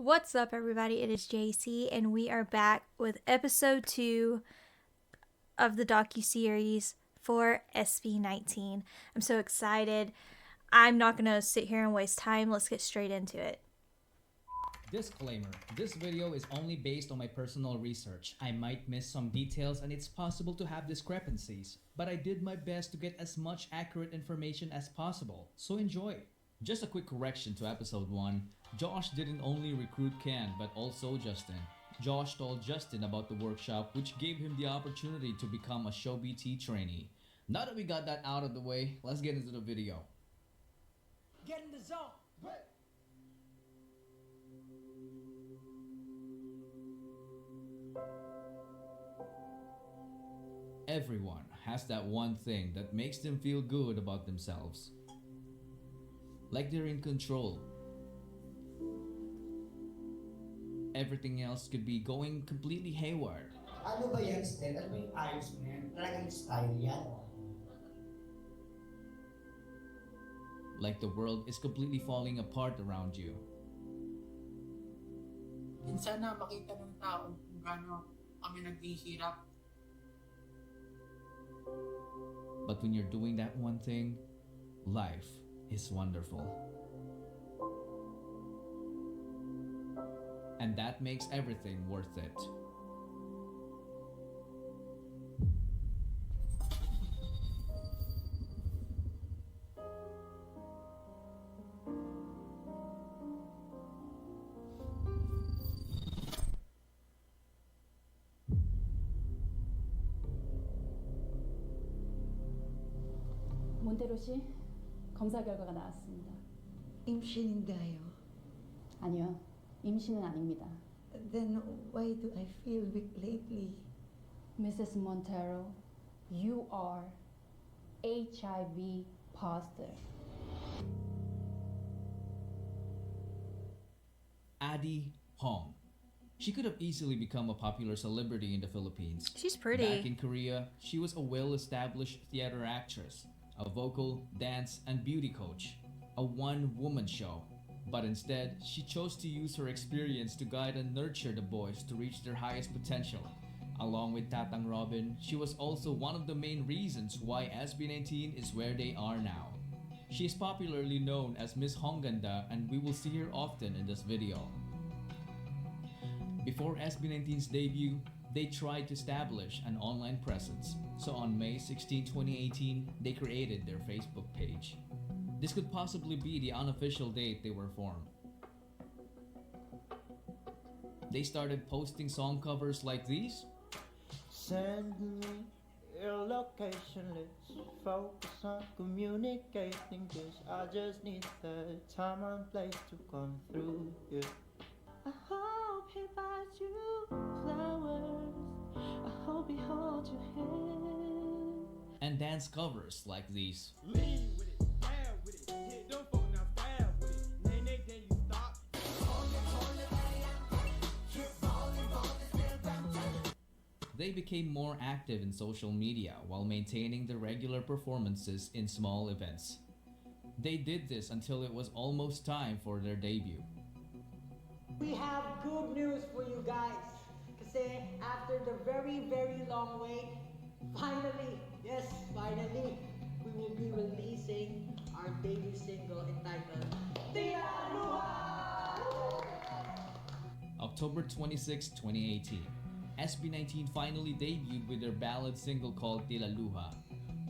What's up, everybody? It is JC, and we are back with episode 2 of the docuseries for SB19. I'm so excited. I'm not going to sit here and waste time. Let's get straight into it. Disclaimer, this video is only based on my personal research. I might miss some details and it's possible to have discrepancies, but I did my best to get as much accurate information as possible, so enjoy. Just a quick correction to episode 1. Josh didn't only recruit Ken, but also Justin. Josh told Justin about the workshop, which gave him the opportunity to become a Show BT trainee. Now that we got that out of the way, let's get into the video. Get in the zone! Everyone has that one thing that makes them feel good about themselves. Like they're in control. Everything else could be going completely haywire. Ano ba yan, Stel? Ano ba yung ayos mo yan? Talagang style yan. Like the world is completely falling apart around you. Minsan na makita ng tao kung gaano kami naghihirap. But when you're doing that one thing, life is wonderful. And that makes everything worth it. 몬테로 씨, 검사 결과가 나왔습니다. 임신인가요? 아니요, 임신은 아닙니다. Then why do I feel weak lately? Mrs. Montero, you are HIV positive. Addie Hong. She could have easily become a popular celebrity in the Philippines. She's pretty. Back in Korea, she was a well-established theater actress, a vocal, dance, and beauty coach, a one-woman show. But instead, she chose to use her experience to guide and nurture the boys to reach their highest potential. Along with Tatang Robin, she was also one of the main reasons why SB19 is where they are now. She is popularly known as Miss Hongganda, and we will see her often in this video. Before SB19's debut, they tried to establish an online presence. So on May 16, 2018, they created their Facebook page. This could possibly be the unofficial date they were formed. They started posting song covers like these. Send me your location, let's focus on communicating this. I just need the time and place to come through, yeah. I hope he buys you flowers, I hope he holds your hand. And dance covers like these. Lean with it, down with it, hit them folk now stab with it. Nay, nay, then you stop. They became more active in social media while maintaining the regular performances in small events. They did this until it was almost time for their debut. We have good news for you guys. Kasi after the very, very long wait, finally, yes, finally, we will be releasing our debut single entitled Tila Luha! October 26, 2018. SB19 finally debuted with their ballad single called Tila Luha.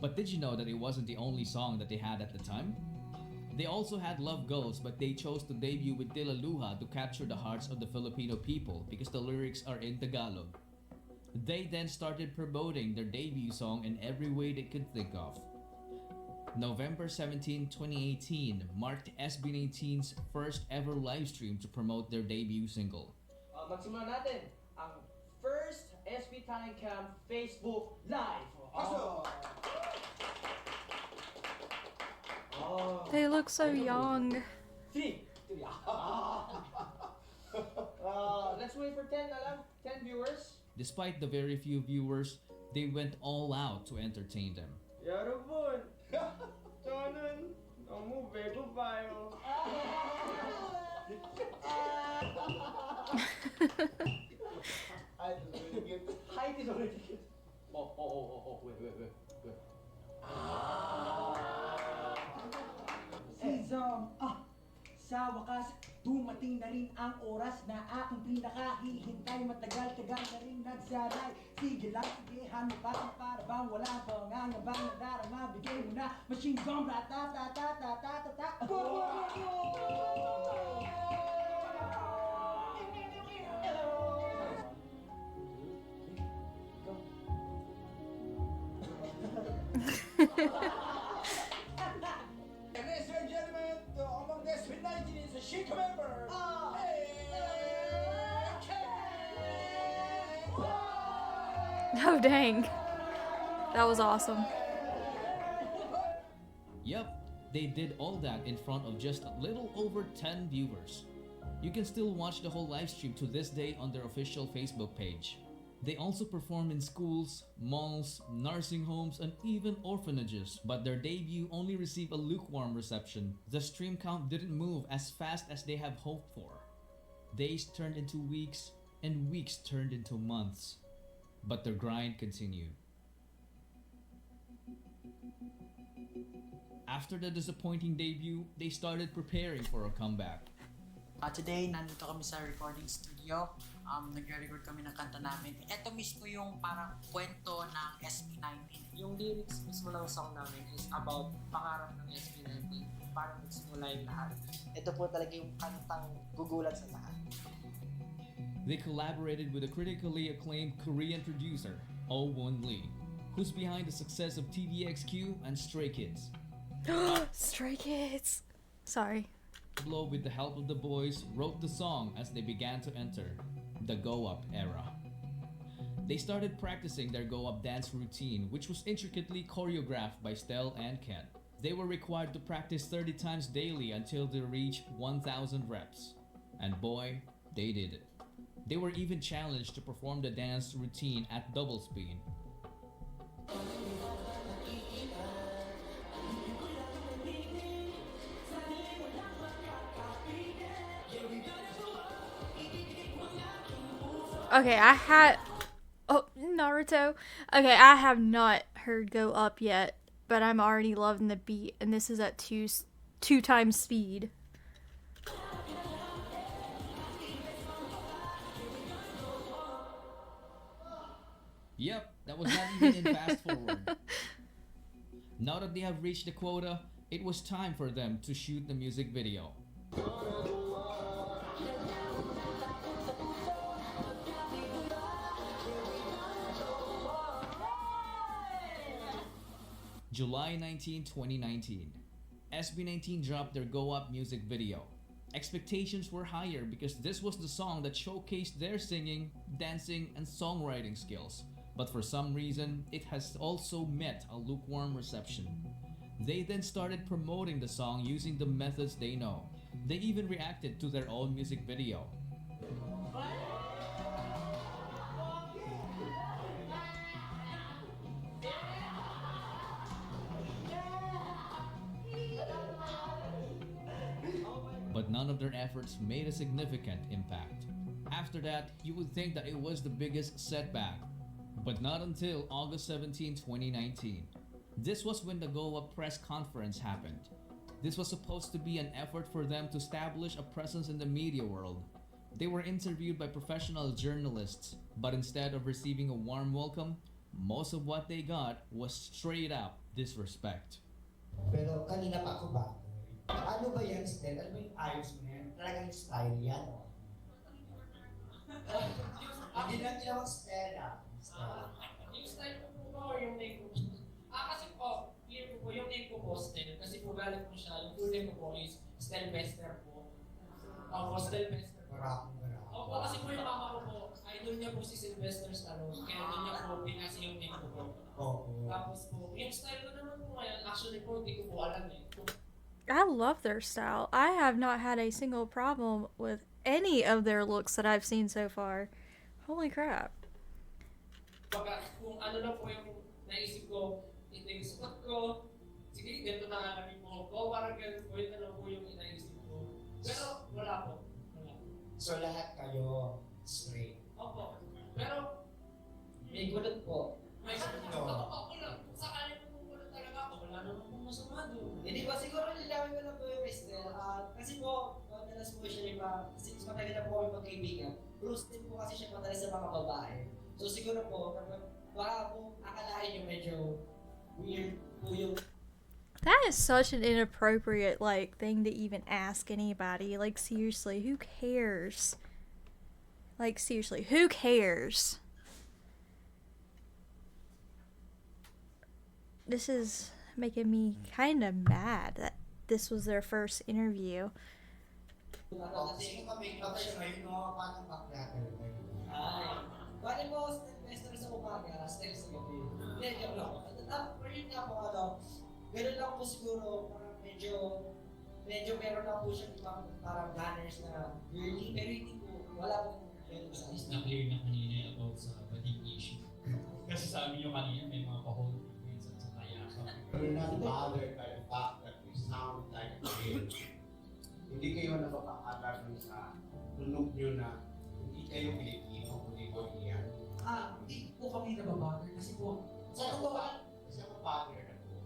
But did you know that it wasn't the only song that they had at the time? They also had Love Goes, but they chose to debut with Tila Luha to capture the hearts of the Filipino people because the lyrics are in Tagalog. They then started promoting their debut song in every way they could think of. November 17, 2018 marked SB19's first ever live stream to promote their debut single. Magsimula natin ang first SB Talent Camp Facebook Live. They look so young. 3, 2, let's wait for 10 viewers. Despite the very few viewers, they went all out to entertain them. 여러분, 저는 너무 배고파요. Height is already good. Wait. Sa wakas, dumating na rin ang oras na aking pinakahihintay. Matagal-tagal na rin nagsaray. Sige lang, sige, hanukat na para bang walang pangangabang nadarama. Bigay mo na, machine gun, ratatatatatatatata. Ladies and gentlemen, among the SB19 is a chic member. Oh, dang. That was awesome. Yep, they did all that in front of just a little over 10 viewers. You can still watch the whole live stream to this day on their official Facebook page. They also perform in schools, malls, nursing homes, and even orphanages, but their debut only received a lukewarm reception. The stream count didn't move as fast as they have hoped for. Days turned into weeks, and weeks turned into months. But their grind continued. After the disappointing debut, they started preparing for a comeback. Today, nandito kami sa recording studio. Nagre-record kami ng kanta namin. Ito mismo yung parang kwento ng SB19. Yung lyrics mismo ng song namin is about pangarap ng SB19. Parang nagsimula yung lahat. Ito po talaga yung kantang gugulat sa lahat. They collaborated with a critically acclaimed Korean producer, Oh Won Lee, who's behind the success of TVXQ and Stray Kids. Stray Kids. Sorry. Blow, with the help of the boys, wrote the song as they began to enter the go-up era. They started practicing their go-up dance routine, which was intricately choreographed by Stell and Ken. They were required to practice 30 times daily until they reached 1,000 reps. And boy, they did it. They were even challenged to perform the dance routine at double speed. Okay, Naruto. Okay, I have not heard Go Up yet, but I'm already loving the beat, and this is at two times speed. Yep, that was not even in fast forward. Now that they have reached the quota, it was time for them to shoot the music video. July 19, 2019. SB19 dropped their Go Up music video. Expectations were higher because this was the song that showcased their singing, dancing, and songwriting skills. But for some reason, it has also met a lukewarm reception. They then started promoting the song using the methods they know. They even reacted to their own music video. But none of their efforts made a significant impact. After that, you would think that it was the biggest setback. But not until August 17, 2019. This was when the Go Up press conference happened. This was supposed to be an effort for them to establish a presence in the media world. They were interviewed by professional journalists, but instead of receiving a warm welcome, most of what they got was straight up disrespect. Pero kanina pa ako ba? Ano ba yan, Stel? Ano ba yung ayos mo yan? Talagang style yan. Hindi lang tinawag Stel Yung style ko po, yung name ko. Kasi po, clear ko po, yung name ko po, Stel. Kasi po galing po siya, yung full name ko po is Stel Bester po. Ako, Stel Bester. Maraming. Opo, kasi po yung mama ko po, idol niya po si Sylvester Stallone. Kaya doon niya po pinasi yung name ko po. Tapos po, yung style ko naman po ngayon, actually po, hindi ko po alam eh. I love their style. I have not had a single problem with any of their looks that I've seen so far. Holy crap. Baka kung ano lang po yung naisip ko, ito yung spot ko, sige, ganito na kami po ko, parang ganito po, yun na lang po yung naisip ko. Pero wala po. So lahat kayo, straight. Opo. Pero, may gulat po. May totoo ako lang. Kung sakali mo gulat talaga ako, wala naman kung masama doon. Hindi ba siguro nilawin ko lang po yung Mister. Kasi po, madalas po siya kasi mas matagal na po kami magkaibigan. Bruce din po kasi siya madalas sa mga babae. So siguro po, baka po akalain yung medyo weird po yung That is such an inappropriate thing to even ask anybody. Like seriously, who cares? Like seriously, who cares? This is making me kind of mad that this was their first interview. kasi kami siya ngayon mga panang background. Bali mo, semester sa umaga, style sa gabi. Hindi, joke lang. Pero yun nga po, ganun lang po siguro, parang medyo meron lang po siya ibang parang manners na girly, pero hindi po, wala po ganun sa Is na-clear na kanina about sa bading issue. Kasi sabi nyo kanina, may mga pa-hold minsan sa kaya. You're not bothered by the fact that we sound like a kid. Hindi kayo napapakala sa tunog nyo na hindi kayo Pilipino, kundi Korean. Hindi po kami nababagay kasi po, Kasi ako father na po.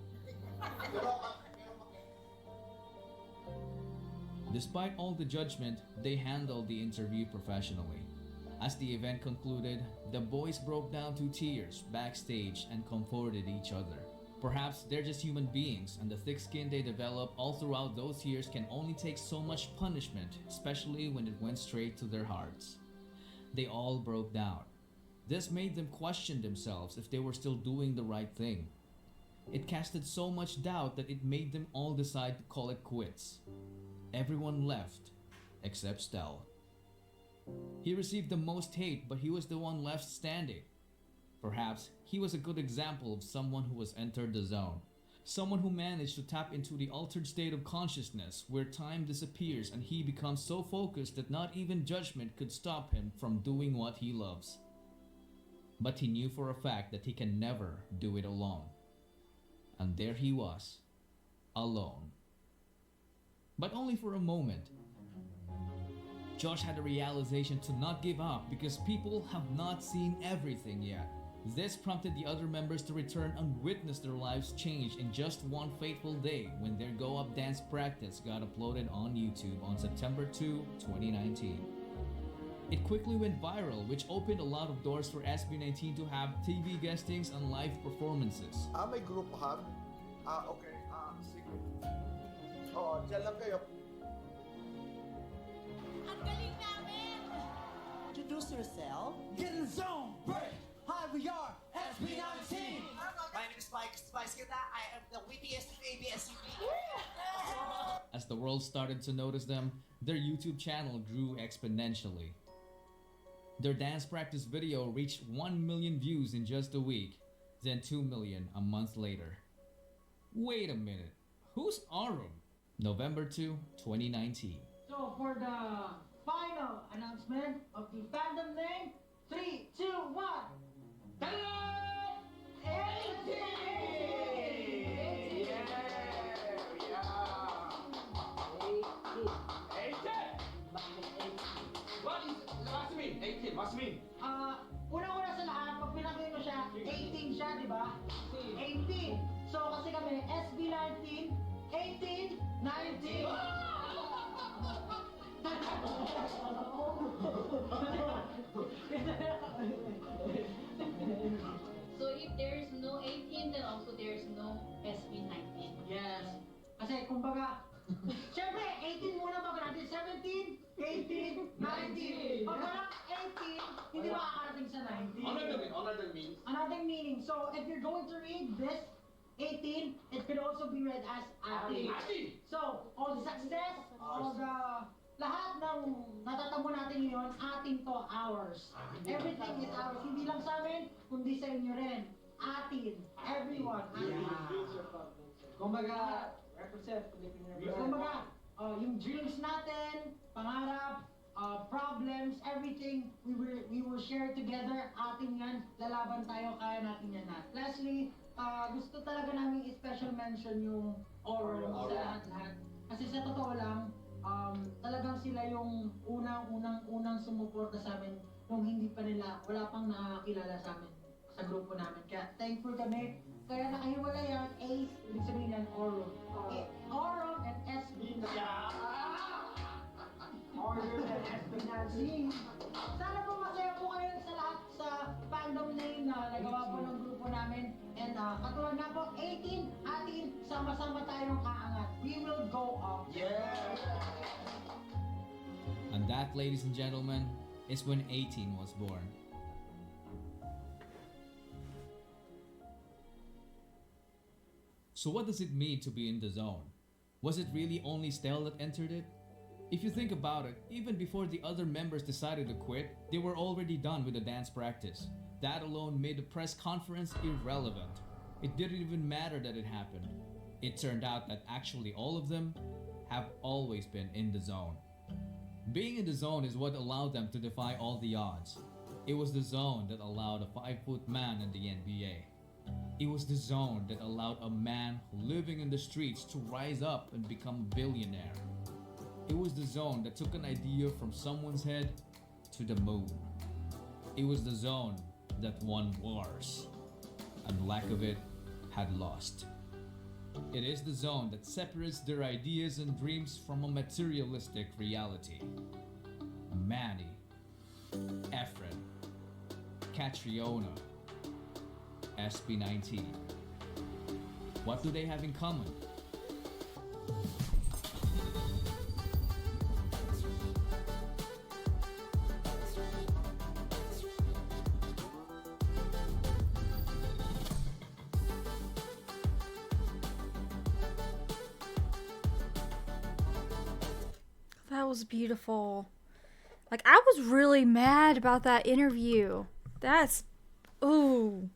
Despite all the judgment, they handled the interview professionally. As the event concluded, the boys broke down to tears backstage and comforted each other. Perhaps they're just human beings, and the thick skin they develop all throughout those years can only take so much punishment, especially when it went straight to their hearts. They all broke down. This made them question themselves if they were still doing the right thing. It casted so much doubt that it made them all decide to call it quits. Everyone left, except Stel. He received the most hate, but he was the one left standing. Perhaps he was a good example of someone who has entered the zone. Someone who managed to tap into the altered state of consciousness where time disappears and he becomes so focused that not even judgment could stop him from doing what he loves. But he knew for a fact that he can never do it alone. And there he was, alone. But only for a moment. Josh had a realization to not give up because people have not seen everything yet. This prompted the other members to return and witness their lives change in just one fateful day when their Go Up dance practice got uploaded on YouTube on September 2, 2019. It quickly went viral, which opened a lot of doors for SB19 to have TV guestings and live performances. May group hug? Okay. Sige. Oo, dyan lang kayo. Ang galing namin! Introduce yourself. Get in the zone. Break. Hi, we are SB19. My name is Mike Spice Kita. I am the wittiest of ABS-CP. As the world started to notice them, their YouTube channel grew exponentially. Their dance practice video reached 1 million views in just a week, then 2 million a month later. Wait a minute, who's Arum? November 2, 2019. So for the final announcement of the fandom name, 3, 2, 1. Una-una sa lahat, pag pinagay mo siya, 18 siya, di ba? 18. So kasi kami, SB19, 18, 19. So if there's no 18, then also there's no SB19. Yes. Kasi kumbaga, syempre, 18 muna bago natin 17, 18, 19. Pag walang 18, hindi makakarating sa 19. Another means? Another meaning. So if you're going to read this 18, it could also be read as ati. So, all the success, all the lahat ng natatamo natin ngayon, atin to, ours. Everything is ours. Hindi lang sa amin, kundi sa inyo rin. Atin. Everyone. Atin. Kumbaga, represent Filipino. Kumbaga, yung dreams natin, pangarap, problems, everything, we will share together. Atin yan. Lalaban tayo, kaya natin yan lahat. Lastly, gusto talaga namin i-special mention yung oral sa lahat-lahat. Kasi sa totoo lang, talagang sila yung unang sumuporta sa amin nung hindi pa nila, wala pang nakakilala sa amin, sa grupo namin. Kaya thankful kami. Kaya nakahiwalay ang Ace, ibig sabihin ng Oro. Okay, Oro and SB19. Oro and SB19. Sana po masaya po kayo sa lahat sa fandom name na nagawa po ng grupo namin. And katulad nga po, 18, atin, sama-sama tayong aangat. We will go up. Yeah! And that, ladies and gentlemen, is when 18 was born. So what does it mean to be in the zone? Was it really only Stell that entered it? If you think about it, even before the other members decided to quit, they were already done with the dance practice. That alone made the press conference irrelevant. It didn't even matter that it happened. It turned out that actually all of them have always been in the zone. Being in the zone is what allowed them to defy all the odds. It was the zone that allowed a 5-foot man in the NBA. It was the zone that allowed a man living in the streets to rise up and become a billionaire. It was the zone that took an idea from someone's head to the moon. It was the zone that won wars, and lack of it had lost. It is the zone that separates their ideas and dreams from a materialistic reality. Manny, Efren, Catriona, SB19. What do they have in common? That was beautiful. Like, I was really mad about that interview. Ooh.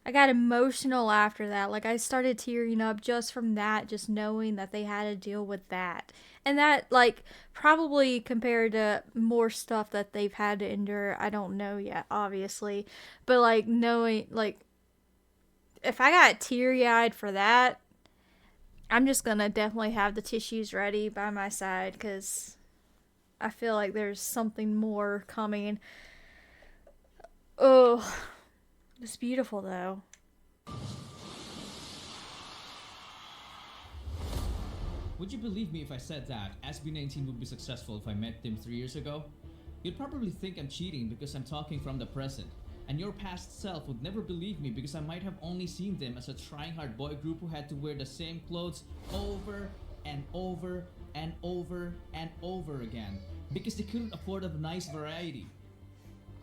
I got emotional after that. Like, I started tearing up just from that, just knowing that they had to deal with that. And that, like, probably compared to more stuff that they've had to endure, I don't know yet, obviously. But, like, knowing, like, if I got teary-eyed for that, I'm just gonna definitely have the tissues ready by my side, because I feel like there's something more coming. Oh, it's beautiful though. Would you believe me if I said that SB19 would be successful if I met them 3 years ago? You'd probably think I'm cheating because I'm talking from the present. And your past self would never believe me because I might have only seen them as a trying hard boy group who had to wear the same clothes over and over and over and over again because they couldn't afford a nice variety.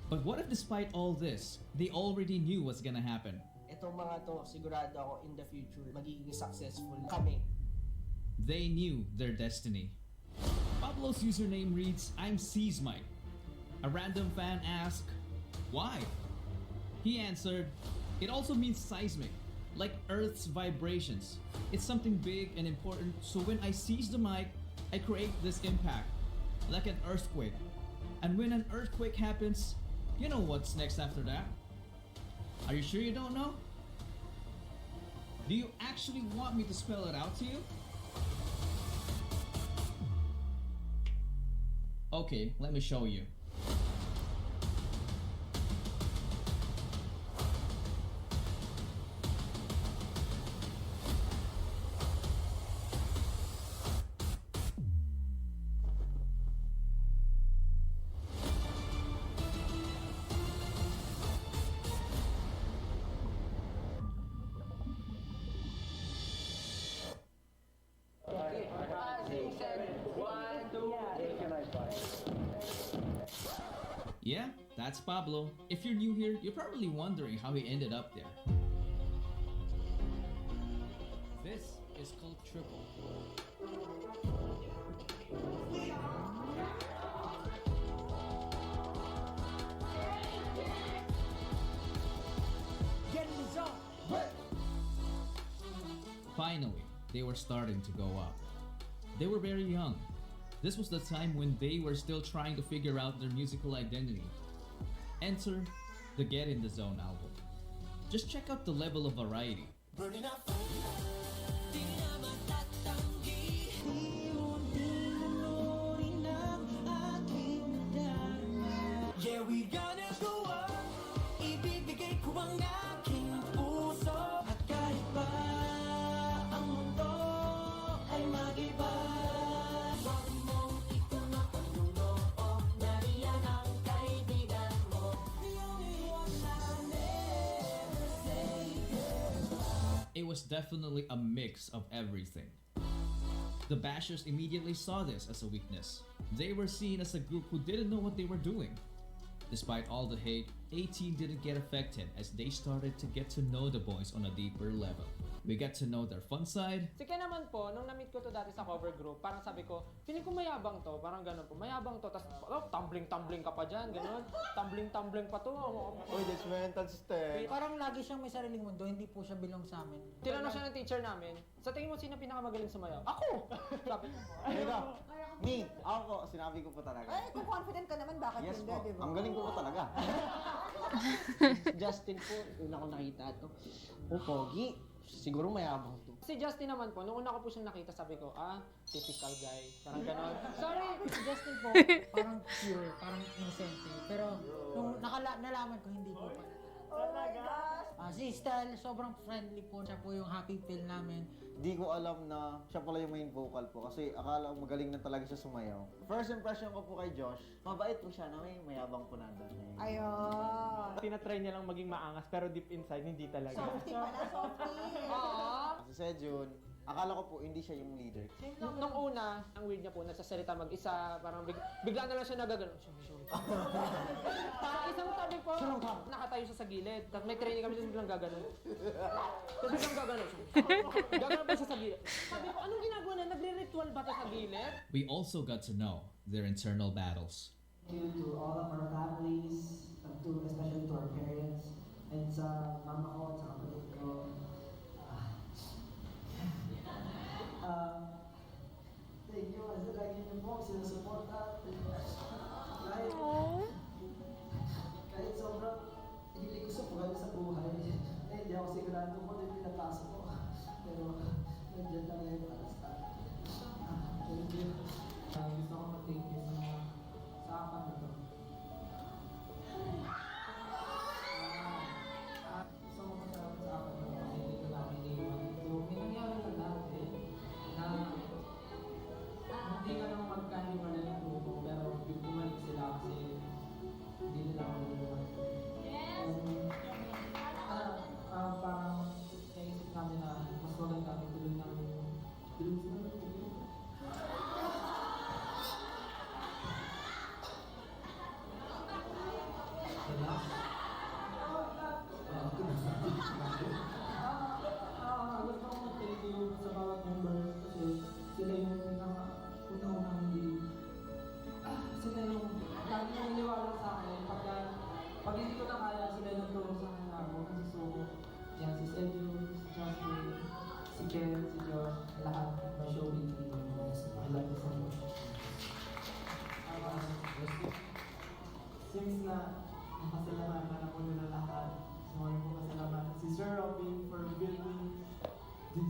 But what if despite all this, they already knew what's gonna happen? Itong mga to, sigurado ako in the future, magiging successful kami. They knew their destiny. Pablo's username reads, I'm Seasmite. A random fan asked, why? He answered, it also means seismic, like Earth's vibrations. It's something big and important, so when I seize the mic, I create this impact, like an earthquake. And when an earthquake happens, you know what's next after that? Are you sure you don't know? Do you actually want me to spell it out to you? Okay, let me show you. Yeah, that's Pablo. If you're new here, you're probably wondering how he ended up there. This is called Triple. Get in the zone. Finally, they were starting to go up. They were very young. This was the time when they were still trying to figure out their musical identity. Enter the Get in the Zone album. Just check out the level of variety. Burning up. Yeah, we got It was definitely a mix of everything. The bashers immediately saw this as a weakness. They were seen as a group who didn't know what they were doing. Despite all the hate, 18 didn't get affected as they started to get to know the boys on a deeper level. We got to know their fun side. Si Ken naman po, nung na-meet ko to dati sa cover group, parang sabi ko, feeling ko mayabang to, parang ganun po, mayabang to, tas tumbling-tumbling ka pa dyan, ganun, tumbling-tumbling pa to. Uy, that's mental step. Parang lagi siyang may sariling mundo, hindi po siya belong sa amin. Tinanong siya ng teacher namin, sa tingin mo sino pinakamagaling sumayaw? Ako! Sabi ko, Ako, sinabi ko po talaga. Ay, kung confident ka naman, bakit Yes hindi, po, di ba? ang galing ko po talaga. Justin po, una ko nakita to. Oh, pogi. Siguro mayabang to. Si Justin naman po, nung una ko po siyang nakita, sabi ko, typical guy. Parang gano'n. Sorry! Si Justin po, parang pure, parang innocent. Pero nung nalaman ko, hindi po pala. Oh my gosh! Si Stel, sobrang friendly po. Siya po yung happy pill namin. Di ko alam na siya pala yung main vocal po kasi akala ko magaling na talaga siya sumayaw. First impression ko po kay Josh, mabait po siya na mayabang po nandun. Ayun! Tinatry niya lang maging maangas pero deep inside, hindi talaga. Softy pala, softy! Si Sejun, akala ko po hindi siya yung leader. Nung una, ang weird niya po, nagsasalita mag-isa, parang bigla na lang siya nagagano. Sa isang tabi po, nakatayo siya sa gilid. Tapos may training kami, tapos biglang gagano. Tapos biglang gagano. Gagano pa siya sa gilid. Sabi ko, anong ginagawa na? Nagre-ritual ba ito sa gilid? We also got to know their internal battles. Due to all of our families, especially to our parents, and sa mama ko at sa kapatid ko. Thank you kasi lagi niyo po sinusuporta. Kahit sobrang hindi ko supugan sa buhay, hindi ako sigurado kung ano yung pinapasok ko. Pero nandiyan lang ngayon para sa akin. Thank you. Gusto ko mag-thank you sa apat na to. Gusto ko masarap sa apat na to kasi hindi ko namin naiwan. So, may nangyari na dati na hindi ka naman magkaliwala ng grupo pero bumalik sila kasi hindi nila ako naiwan. Parang naisip namin na mas maganda kami tuloy ng groups na gusto ko mag-thank you sa bawat member kasi sila yung una-unang sila yung lagi naniniwala sa akin pag hindi ko na kaya sila yung tulong sa akin na ako kasi so yan si Sergio, si Justin, si Ken, si Josh, lahat na showbiz team. I love you so much. Since na napasalamatan ako nila lahat, sumali ko pasalamatan si Sir Robin for building this.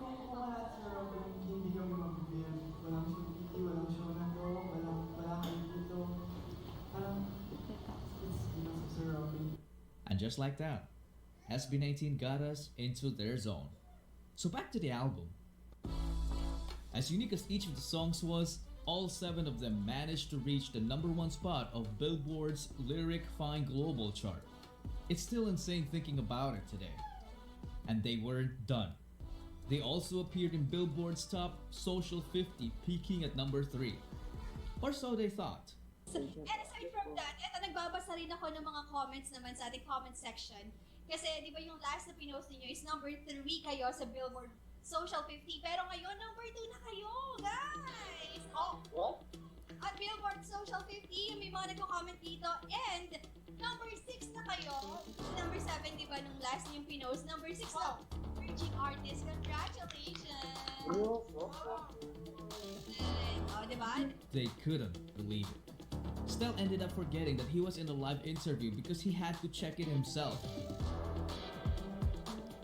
Kung wala si Sir Robin, hindi kami mag-build. Walang show, walang show na to, wala kayo dito. Parang, it's because of Sir Robin. And just like that, SB19 got us into their zone. So back to the album. As unique as each of the songs was, all 7 of them managed to reach the #1 spot of Billboard's Lyric Fine Global chart. It's still insane thinking about it today. And they weren't done. They also appeared in Billboard's top Social 50, peaking at #3. Or so they thought. And aside from that, eto nagbabasa rin ako ng mga comments naman sa ating comment section. Kasi di ba yung last na pinost niyo is #3 kayo sa Billboard Social 50. Pero ngayon, #2 na kayo, guys! What? At Billboard Social 50, may mga nagko-comment dito. And #6 na kayo. #7, di ba, nung last yung pinost. #6 na Virgin Artist. Congratulations! Oh, di ba? They couldn't believe it. Stel ended up forgetting that he was in a live interview because he had to check it himself.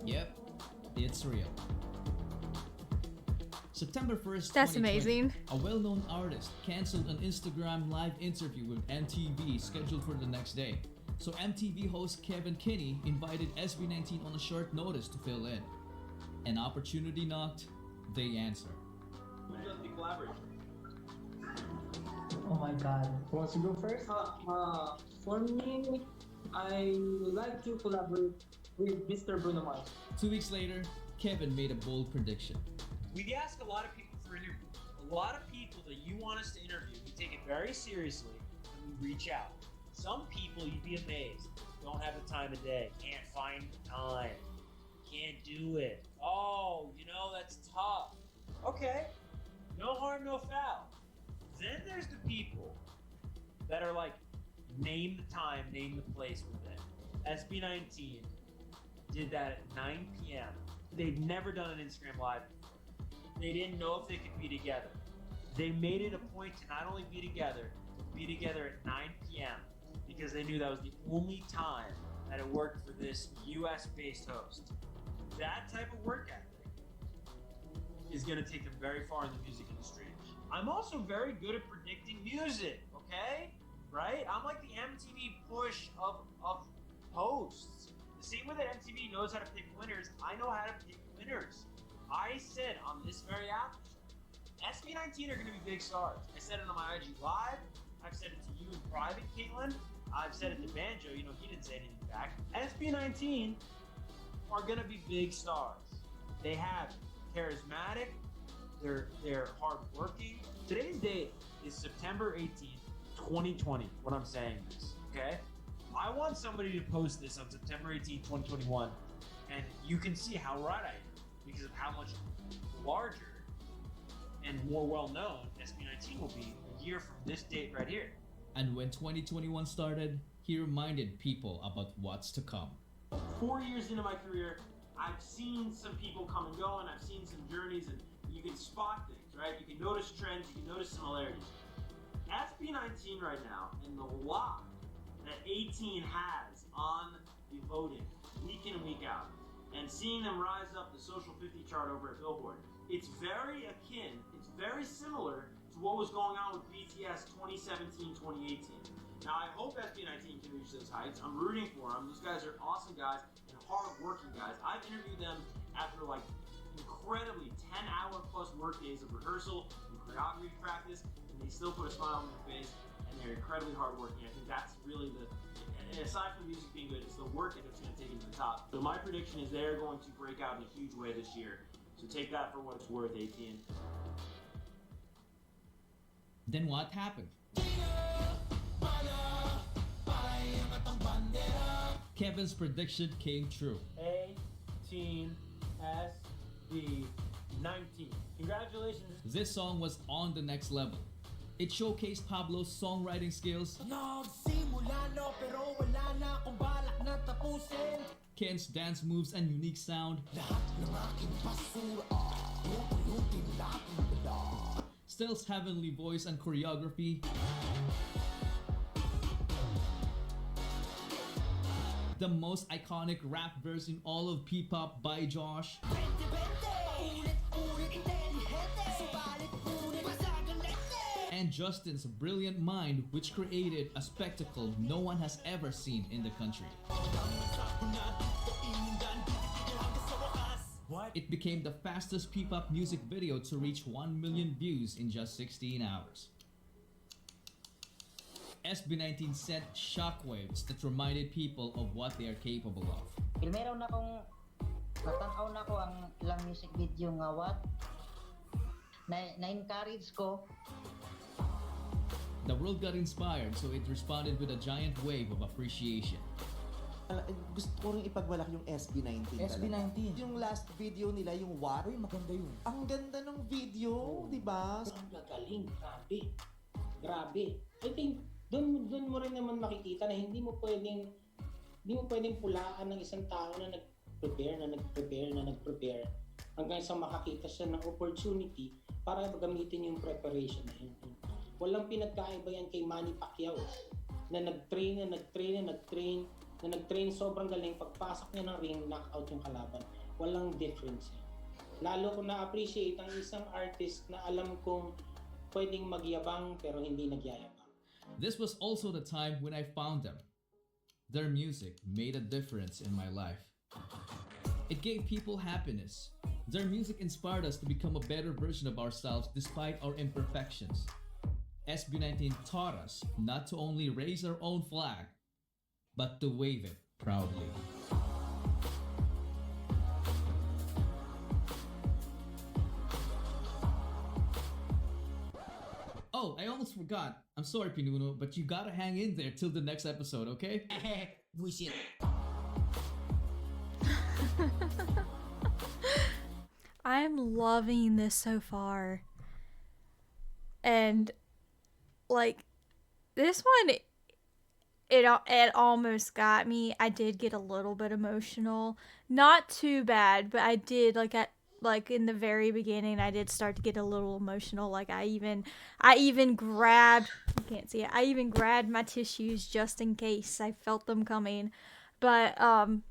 Yep, it's real. September 1st, That's 2020, amazing. a well-known artist canceled an Instagram live interview with MTV scheduled for the next day. So MTV host Kevin Kinney invited SB19 on a short notice to fill in. An opportunity knocked, they answered. Who does the collaboration? Oh my god. Who wants to go first? For me, I like to collaborate with Mr. Bruno Mars. 2 weeks later, Kevin made a bold prediction. We ask a lot of people for interviews. A lot of people that you want us to interview, we take it very seriously and we reach out. Some people, you'd be amazed, don't have the time of day, can't find the time, can't do it. Oh, that's tough. Okay, no harm, no foul. Then there's the people that are like, name the time, name the place with it. SB19 did that at 9 p.m. They'd never done an Instagram Live. They didn't know if they could be together. They made it a point to not only be together at 9 p.m. because they knew that was the only time that it worked for this US-based host. That type of work ethic is going to take them very far in the music industry. I'm also very good at predicting music, okay? Right? I'm like the MTV push of hosts. The same way that MTV knows how to pick winners, I know how to pick winners. I said on this very after show, SB19 are going to be big stars. I said it on my IG Live. I've said it to you in private, Caitlin. I've said it to Banjo. He didn't say anything back. SB19 are going to be big stars. They have charismatic. They're hardworking. Today's date is September 18th, 2020, when I'm saying this, okay? I want somebody to post this on September 18th, 2021, and you can see how right I am because of how much larger and more well-known SB19 will be a year from this date right here. And when 2021 started, he reminded people about what's to come. 4 years into my career, I've seen some people come and go, and I've seen some journeys, and you can spot things, right? You can notice trends, you can notice similarities. SB19 right now, and the lock that 18 has on the voting week in and week out, and seeing them rise up the Social 50 chart over at Billboard, it's very akin, it's very similar to what was going on with BTS 2017, 2018. Now, I hope SB19 can reach those heights. I'm rooting for them. These guys are awesome guys and hard-working guys. I've interviewed them after incredibly 10-hour plus work days of rehearsal and choreography practice, and they still put a smile on their face, and they're incredibly hardworking. I think that's really aside from the music being good, it's the work that's going to take them to the top. So my prediction is they're going to break out in a huge way this year. So take that for what it's worth, 18. Then what happened? Kevin's prediction came true. 18 SB19. Congratulations. This song was on the next level. It showcased Pablo's songwriting skills, Ken's dance moves and unique sound, Stel's heavenly voice and choreography, the most iconic rap verse in all of P-pop by Josh, and Justin's brilliant mind, which created a spectacle no one has ever seen in the country. It became the fastest P-pop music video to reach 1 million views in just 16 hours. SB19 sent shockwaves that reminded people of what they are capable of. Meron akong natanaw na ko ang ilang music video nga what na-encourage ko. The world got inspired, so it responded with a giant wave of appreciation. Gusto ko rin ipagmalaki yung SB19 SB19. Yung last video nila, yung What? Uy, maganda yun. Ang ganda ng video, di ba? Ang gagaling, grabe. I think, doon mo rin naman makikita na hindi mo pwedeng pulaan ng isang tao na nag-prepare hanggang sa makakita siya ng opportunity para gamitin yung preparation na yun. Walang pinagkaiba yan kay Manny Pacquiao na nag-train sobrang galing, pagpasok niya ng ring, knockout yung kalaban. Walang difference yan. Lalo ko na-appreciate ang isang artist na alam kong pwedeng magyabang pero hindi nagyayabang. This was also the time when I found them. Their music made a difference in my life. It gave people happiness. Their music inspired us to become a better version of ourselves despite our imperfections. SB19 taught us not to only raise our own flag, but to wave it proudly. Oh, I almost forgot. I'm sorry, Pinuno, but you gotta hang in there till the next episode, okay? Bullshit. I'm loving this so far. And like this one it almost got me. I did get a little bit emotional. Not too bad, but I did like in the very beginning I did start to get a little emotional. Like I even grabbed, you can't see it. I even grabbed my tissues just in case. I felt them coming. But I'm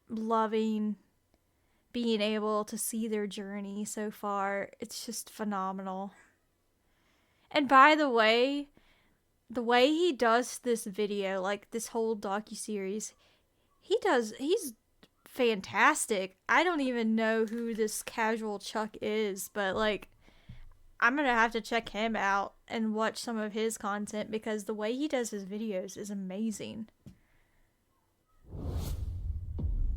loving being able to see their journey so far. It's just phenomenal. And by the way he does this video, like this whole docuseries, he's fantastic. I don't even know who this Casual Chuck is, but like I'm gonna have to check him out and watch some of his content because the way he does his videos is amazing.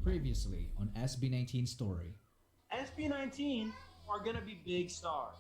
Previously on SB19 story. SB19 are gonna be big stars.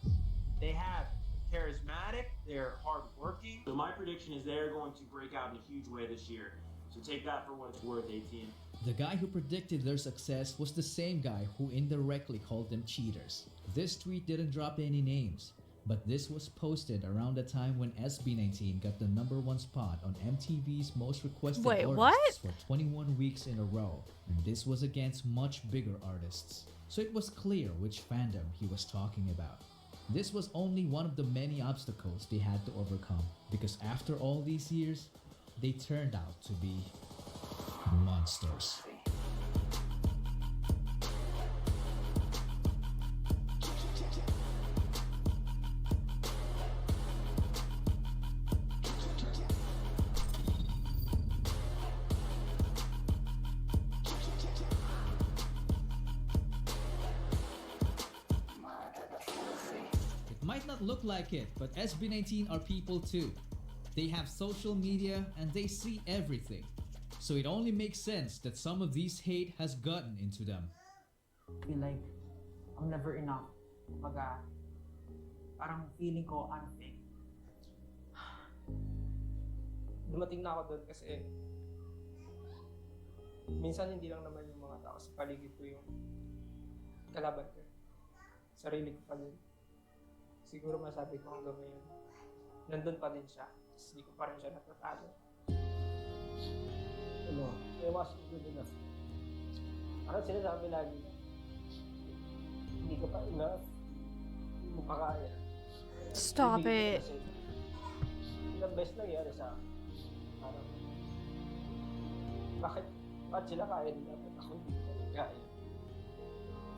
They have charismatic, they're hardworking. So my prediction is they're going to break out in a huge way this year. So take that for what it's worth, 18. The guy who predicted their success was the same guy who indirectly called them cheaters. This tweet didn't drop any names, but this was posted around the time when SB19 got the #1 spot on MTV's most requested artists for 21 weeks in a row, and this was against much bigger artists. So it was clear which fandom he was talking about. This was only one of the many obstacles they had to overcome, because after all these years, they turned out to be monsters. Might not look like it, but SB19 are people too. They have social media and they see everything. So it only makes sense that some of these hate has gotten into them. I feel like I'm never enough. Kumbaga, parang feeling ko I'm fake. Dumating na ako doon kasi minsan hindi lang naman yung mga tao sa paligid ko yung kalaban ko. Sarili ko pa din. Siguro masabi ko hanggang ngayon, nandun pa din siya. Tapos hindi ko pa rin siya natatalo. Ano, I wasn't good enough. Parang sinasabi lagi, hindi ka pa enough. Hindi mo pa kaya. Stop it. Ilang best nangyari sa akin. Parang, bakit sila kaya nila, ba't ako hindi ko kaya?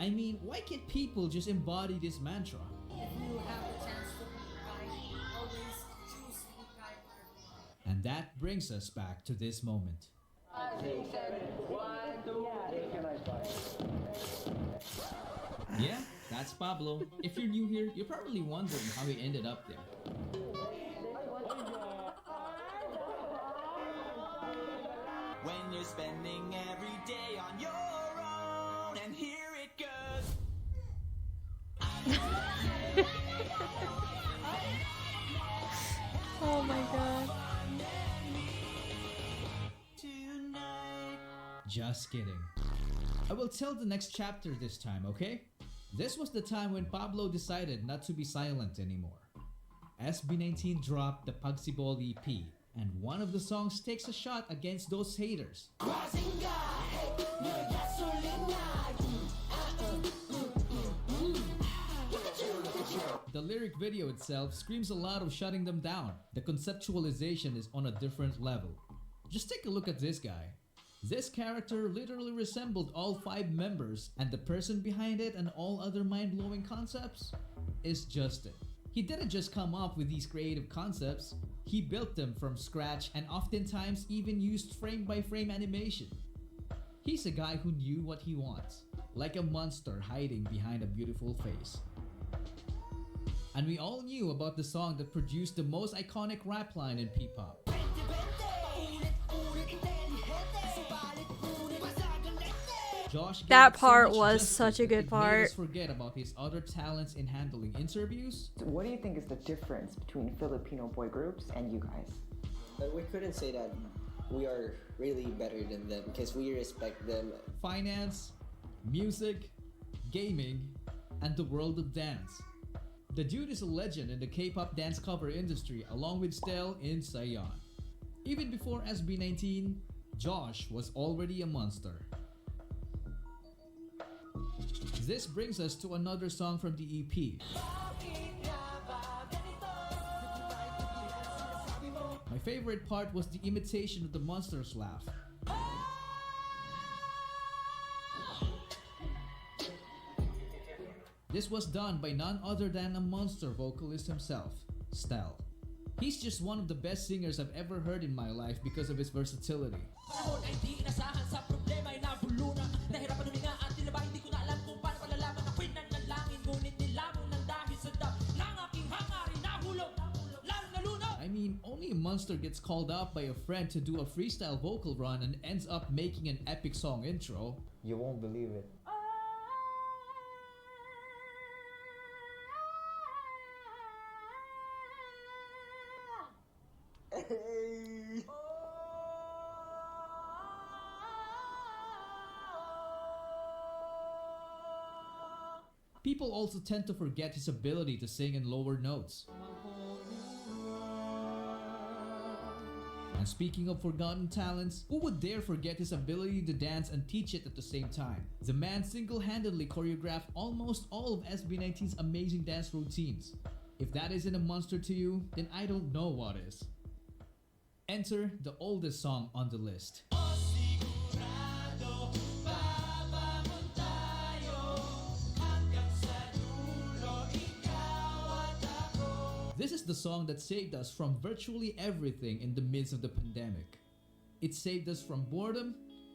I mean, why can't people just embody this mantra? If you have a chance to be kind, always choose to be kind to everyone. And that brings us back to this moment. 1, 2, Yeah, that's Pablo. If you're new here, you're probably wondering how he ended up there. When you're spending every day on your own, and here it goes. Oh my god. Just kidding. I will tell the next chapter this time, okay? This was the time when Pablo decided not to be silent anymore. SB19 dropped the Pagsibol EP, and one of the songs takes a shot against those haters. The lyric video itself screams a lot of shutting them down. The conceptualization is on a different level. Just take a look at this guy. This character literally resembled all 5 members, and the person behind it and all other mind-blowing concepts is Justin. He didn't just come up with these creative concepts, he built them from scratch and oftentimes even used frame-by-frame animation. He's a guy who knew what he wants, like a monster hiding behind a beautiful face. And we all knew about the song that produced the most iconic rap line in P-pop. Josh gave That it part so much was justice such a that good it made part. us forget about his other talents in handling interviews. What do you think is the difference between Filipino boy groups and you guys? We couldn't say that we are really better than them because we respect them. Finance, music, gaming, and the world of dance. The dude is a legend in the K-pop dance cover industry along with Stel in Saiyan. Even before SB19, Josh was already a monster. This brings us to another song from the EP. My favorite part was the imitation of the monster's laugh. This was done by none other than a monster vocalist himself, Stel. He's just one of the best singers I've ever heard in my life because of his versatility. I mean, only a monster gets called out by a friend to do a freestyle vocal run and ends up making an epic song intro. You won't believe it. People also tend to forget his ability to sing in lower notes. And speaking of forgotten talents, who would dare forget his ability to dance and teach it at the same time? The man single-handedly choreographed almost all of SB19's amazing dance routines. If that isn't a monster to you, then I don't know what is. Enter the oldest song on the list. This is the song that saved us from virtually everything in the midst of the pandemic. It saved us from boredom,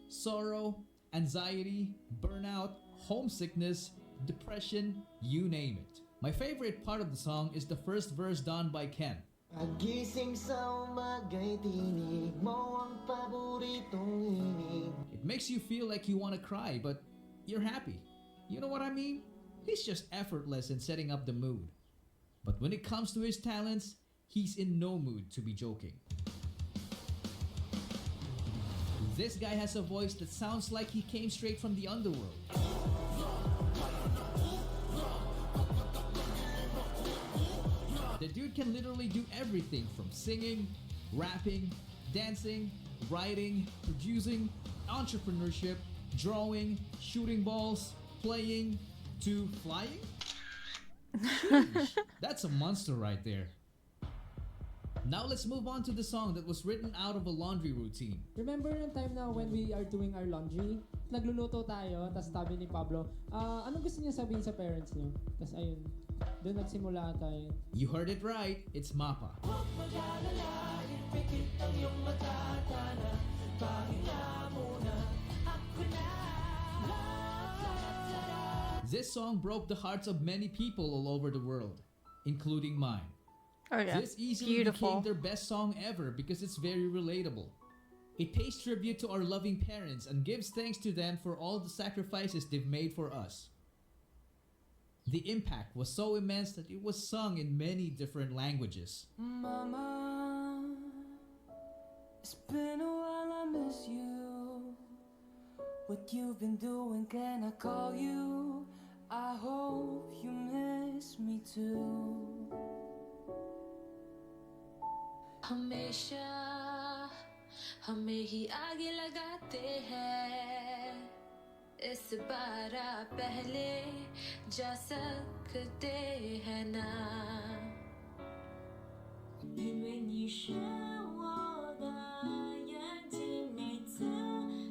sorrow, anxiety, burnout, homesickness, depression, you name it. My favorite part of the song is the first verse done by Ken. Pagising sa umaga'y tinig mo ang paboritong himig. It makes you feel like you want to cry, but you're happy. You know what I mean? He's just effortless in setting up the mood. But when it comes to his talents, he's in no mood to be joking. This guy has a voice that sounds like he came straight from the underworld. The dude can literally do everything from singing, rapping, dancing, writing, producing, entrepreneurship, drawing, shooting balls, playing, to flying. Sheesh, that's a monster right there. Now let's move on to the song that was written out of a laundry routine. Remember yung time na when we are doing our laundry, nagluluto tayo, tas sabi ni Pablo, anong gusto niya sabihin sa parents niyo? Tas ayun, doon nagsimula tayo. You heard it right, it's Mapa. This song broke the hearts of many people all over the world, including mine. Oh yeah, This easily beautiful. became their best song ever because it's very relatable. It pays tribute to our loving parents and gives thanks to them for all the sacrifices they've made for us. The impact was so immense that it was sung in many different languages. Mama, it's been a while, I miss you. What you've been doing, can I call you? I hope you miss me too. हमेशा हमें ही आगे लगाते हैं इस बार पहले जा सकते हैं ना因为你是我的眼睛每次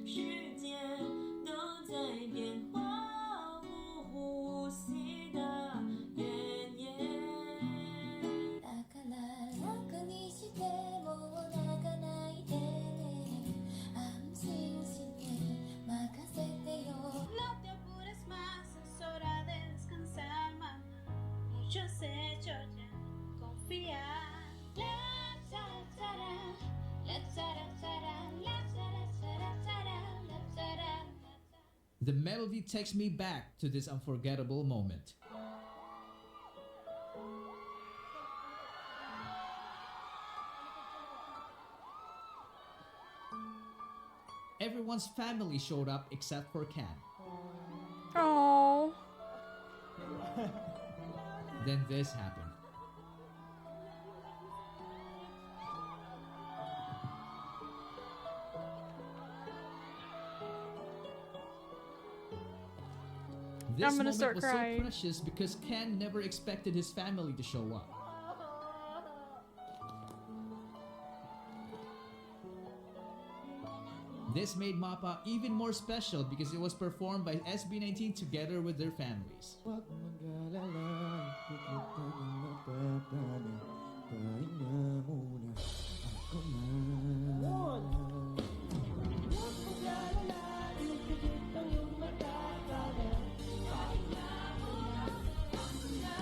世界都在变化不呼吸的原野だから楽にしても泣かないでね安心して任せてよ No te apures más, es hora de descansar, mamá. Mucho has hecho ya, confía. La, ta, ta, ra. The melody takes me back to this unforgettable moment. Everyone's family showed up except for Can. Oh. Then this happened. This I'm gonna moment start was crying. so precious because Ken never expected his family to show up. This made Mapa even more special because it was performed by SB19 together with their families. Wag mag-alala, ikot ka ng mapapanig. Pahinga muna, ako na. Wag mag-alala, ikot ang iyong matapanig. Pahinga muna, ako na.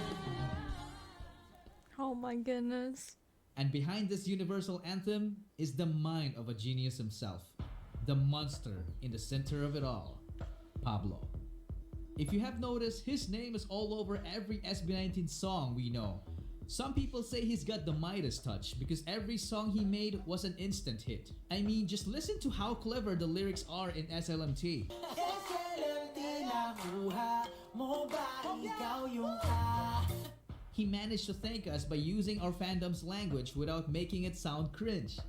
Oh my goodness. And behind this universal anthem is the mind of a genius himself. The monster in the center of it all, Pablo. If you have noticed, his name is all over every SB19 song we know. Some people say he's got the Midas touch because every song he made was an instant hit. I mean, just listen to how clever the lyrics are in SLMT. He managed to thank us by using our fandom's language without making it sound cringe.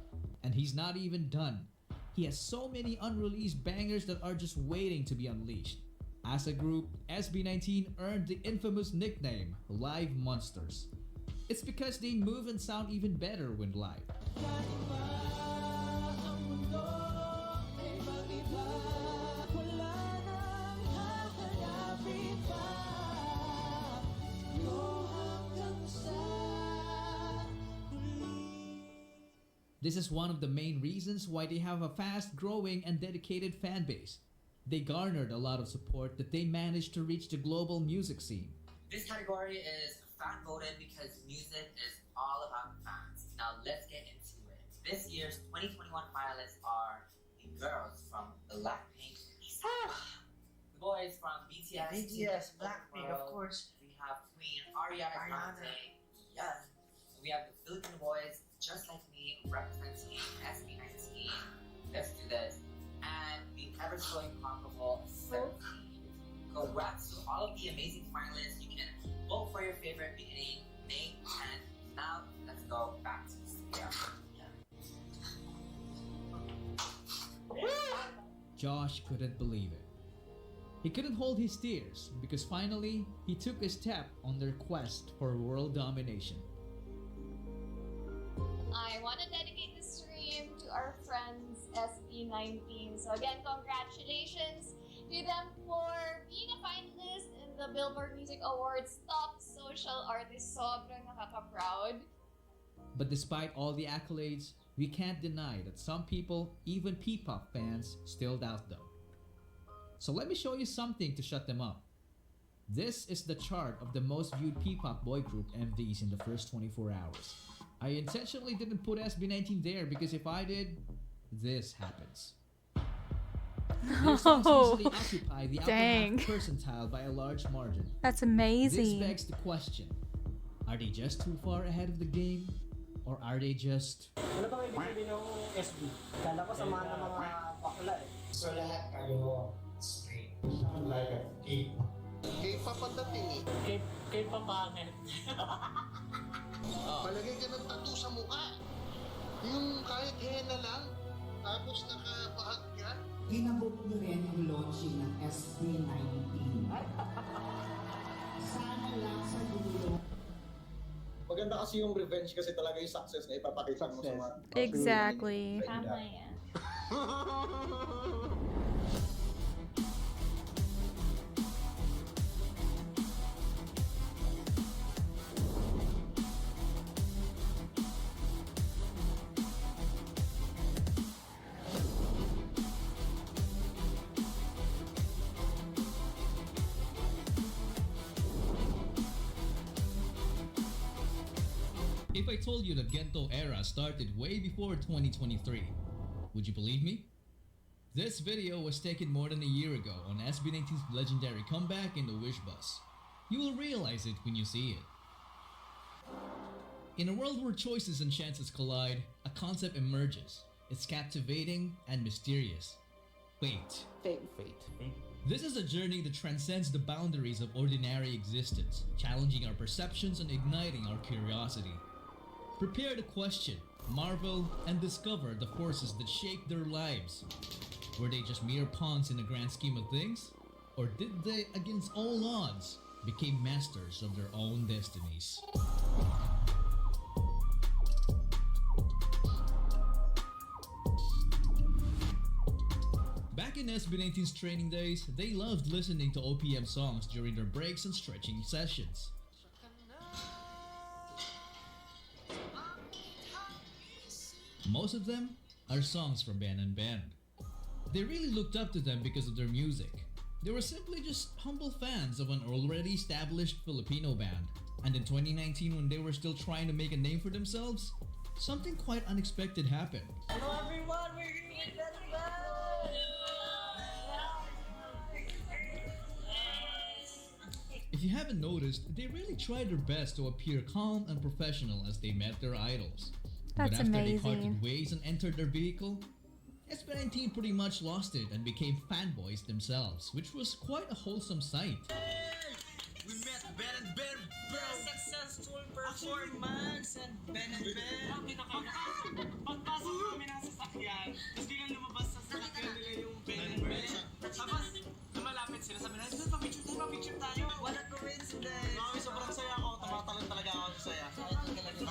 And he's not even done. He has so many unreleased bangers that are just waiting to be unleashed. As a group, SB19 earned the infamous nickname Live Monsters. It's because they move and sound even better when live. This is one of the main reasons why they have a fast-growing and dedicated fan base. They garnered a lot of support that they managed to reach the global music scene. This category is fan-voted because music is all about fans. Now let's get into it. This year's 2021 finalists are the girls from Blackpink, the boys from BTS, Blackpink, of course. We have Queen Ariana Grande, yes. We have the Filipino boys, just like me, representing SB19. Let's do this. And the ever so incomparable 17. Congrats to all of the amazing finalists. You can vote for your favorite beginning May 10th. Now, let's go back to the studio. Josh couldn't believe it. He couldn't hold his tears because finally, he took a step on their quest for world domination. I want to dedicate this stream to our friends SB19. So again, congratulations to them for being a finalist in the Billboard Music Awards Top Social Artist. Sobrang nakaka-proud. But despite all the accolades, we can't deny that some people, even P-pop fans, still doubt them. So let me show you something to shut them up. This is the chart of the most viewed P-pop boy group MVs in the first 24 hours. I intentionally didn't put SB19 there because if I did, this happens. Their songs easily occupy the upper half percentile by a large margin. That's amazing. This begs the question, are they just too far ahead of the game? Or are they just... Ano bang ibig sabihin ng SB? Kala ko sama ng mga bakla eh. So lahat kayo straight. Like a K. K-pop ang dating eh. K-pop pangit. Palagay ka ng tattoo sa mukha. Yung kahit henna lang, tapos nakabahag ka. Inabot nyo rin ang launching ng SB19. Sana lang sa dulo. Maganda kasi yung revenge kasi talaga yung success na ipapakita mo sa mga... Exactly. Tama yan. If I told you that Gento era started way before 2023, would you believe me? This video was taken more than a year ago on SB19's legendary comeback in the Wish Bus. You will realize it when you see it. In a world where choices and chances collide, a concept emerges. It's captivating and mysterious. Fate. Fate. This is a journey that transcends the boundaries of ordinary existence, challenging our perceptions and igniting our curiosity. Prepare to question, marvel, and discover the forces that shape their lives. Were they just mere pawns in the grand scheme of things? Or did they, against all odds, become masters of their own destinies? Back in SB19's training days, they loved listening to OPM songs during their breaks and stretching sessions. Most of them are songs from Ben and Ben. They really looked up to them because of their music. They were simply just humble fans of an already established Filipino band. And in 2019, when they were still trying to make a name for themselves, something quite unexpected happened. Hello everyone, we're here with Ben and Ben! If you haven't noticed, they really tried their best to appear calm and professional as they met their idols. That's but after amazing. they parted ways and entered their vehicle, SB19 pretty much lost it and became fanboys themselves, which was quite a wholesome sight. We met Ben and Ben, bro! Successful performance and Ben and Ben! Pagpasok kami ng sasakyan, tapos biglang lumabas sa sasakyan nila yung Ben and Ben. Tapos, lumalapit sila, sabi na, pa-picture tayo. What a coincidence! Mami, sobrang saya ako, tumatalon talaga ako sa saya.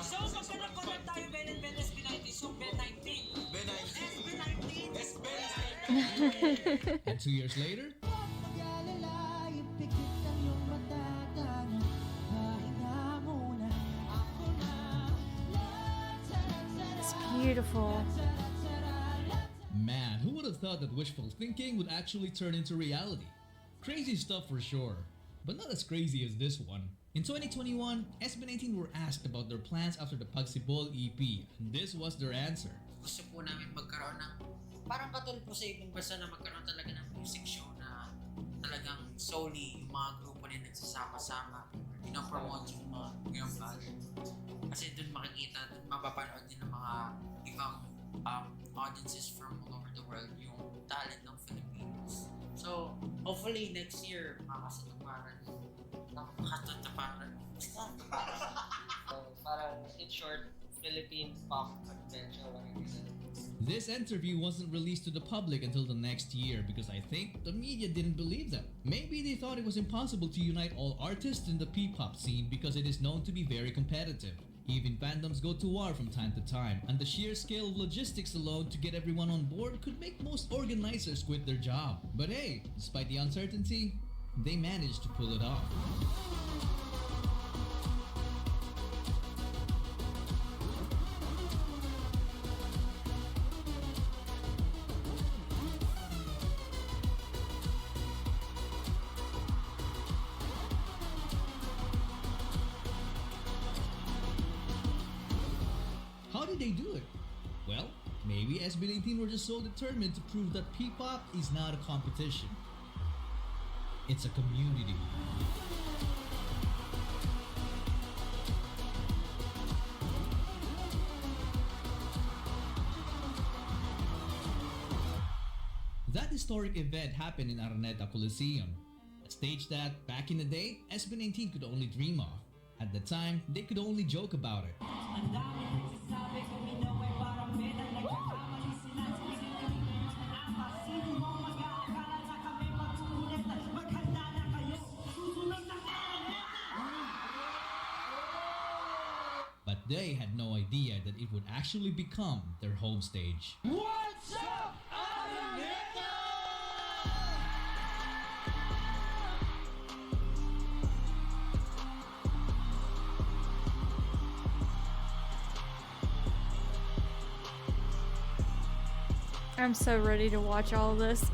So, kapag nag-collab tayo Ben and Ben SB19, so Ben19. Ben19. SB19. SB19. And 2 years later, It's beautiful. man, who would have thought that wishful thinking would actually turn into reality? Crazy stuff for sure, but not as crazy as this one. In 2021, SB19 were asked about their plans after the Pagsibol EP, and this was their answer. Gusto po namin magkaroon ng, parang katulad po sa ibang bansa na magkaroon talaga ng music show na talagang solely yung mga grupo na nagsasama-sama, pinopromote yung mga ngayong bagay. Kasi dun makikita, dun mapapanood din ng mga ibang audiences from all over the world yung talent ng Philippines. So, hopefully next year, makasatuparan. So, parang, in short, Philippine pop adventure. This interview wasn't released to the public until the next year because I think the media didn't believe them. Maybe they thought it was impossible to unite all artists in the P-pop scene because it is known to be very competitive. Even fandoms go to war from time to time, and the sheer scale of logistics alone to get everyone on board could make most organizers quit their job. But hey, despite the uncertainty, they managed to pull it off. How did they do it? Well, maybe SB19 were just so determined to prove that P-pop is not a competition. It's a community. That historic event happened in Araneta Coliseum, a stage that, back in the day, SB19 could only dream of. At the time, they could only joke about it. But they had no idea that it would actually become their home stage. What's up, Araneta? I'm so ready to watch all this.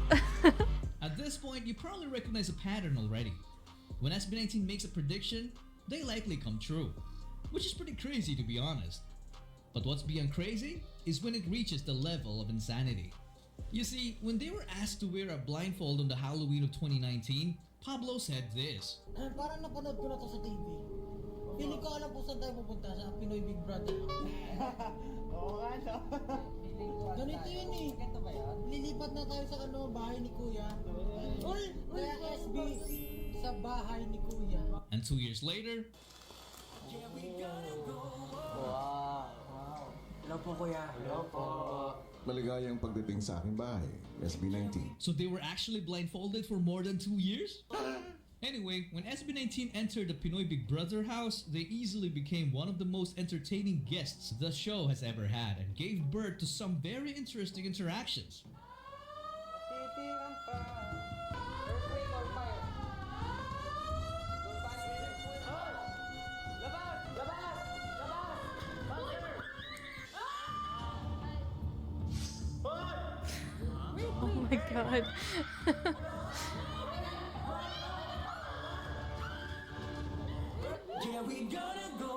At this point, you probably recognize a pattern already. When SB19 makes a prediction, they likely come true, which is pretty crazy to be honest. But what's beyond crazy is when it reaches the level of insanity. You see, when they were asked to wear a blindfold on the Halloween of 2019, Pablo said this. Parang napanood ko na to sa TV. Feeling ko alam po saan tayo pupunta sa Pinoy Big Brother. Oo nga, no? Ganito yun eh. Ganito ba yan? Lilipat na tayo sa bahay ni Kuya. Kaya SB, sa bahay ni Kuya. And 2 years later, Wow. Hello po, Kuya. Hello po. Maligayang pagdating sa aking bahay, SB19. so they were actually blindfolded for more than 2 years? Anyway, when SB19 entered the Pinoy Big Brother house, they easily became one of the most entertaining guests the show has ever had and gave birth to some very interesting interactions. Oh my god. Yeah, we gonna go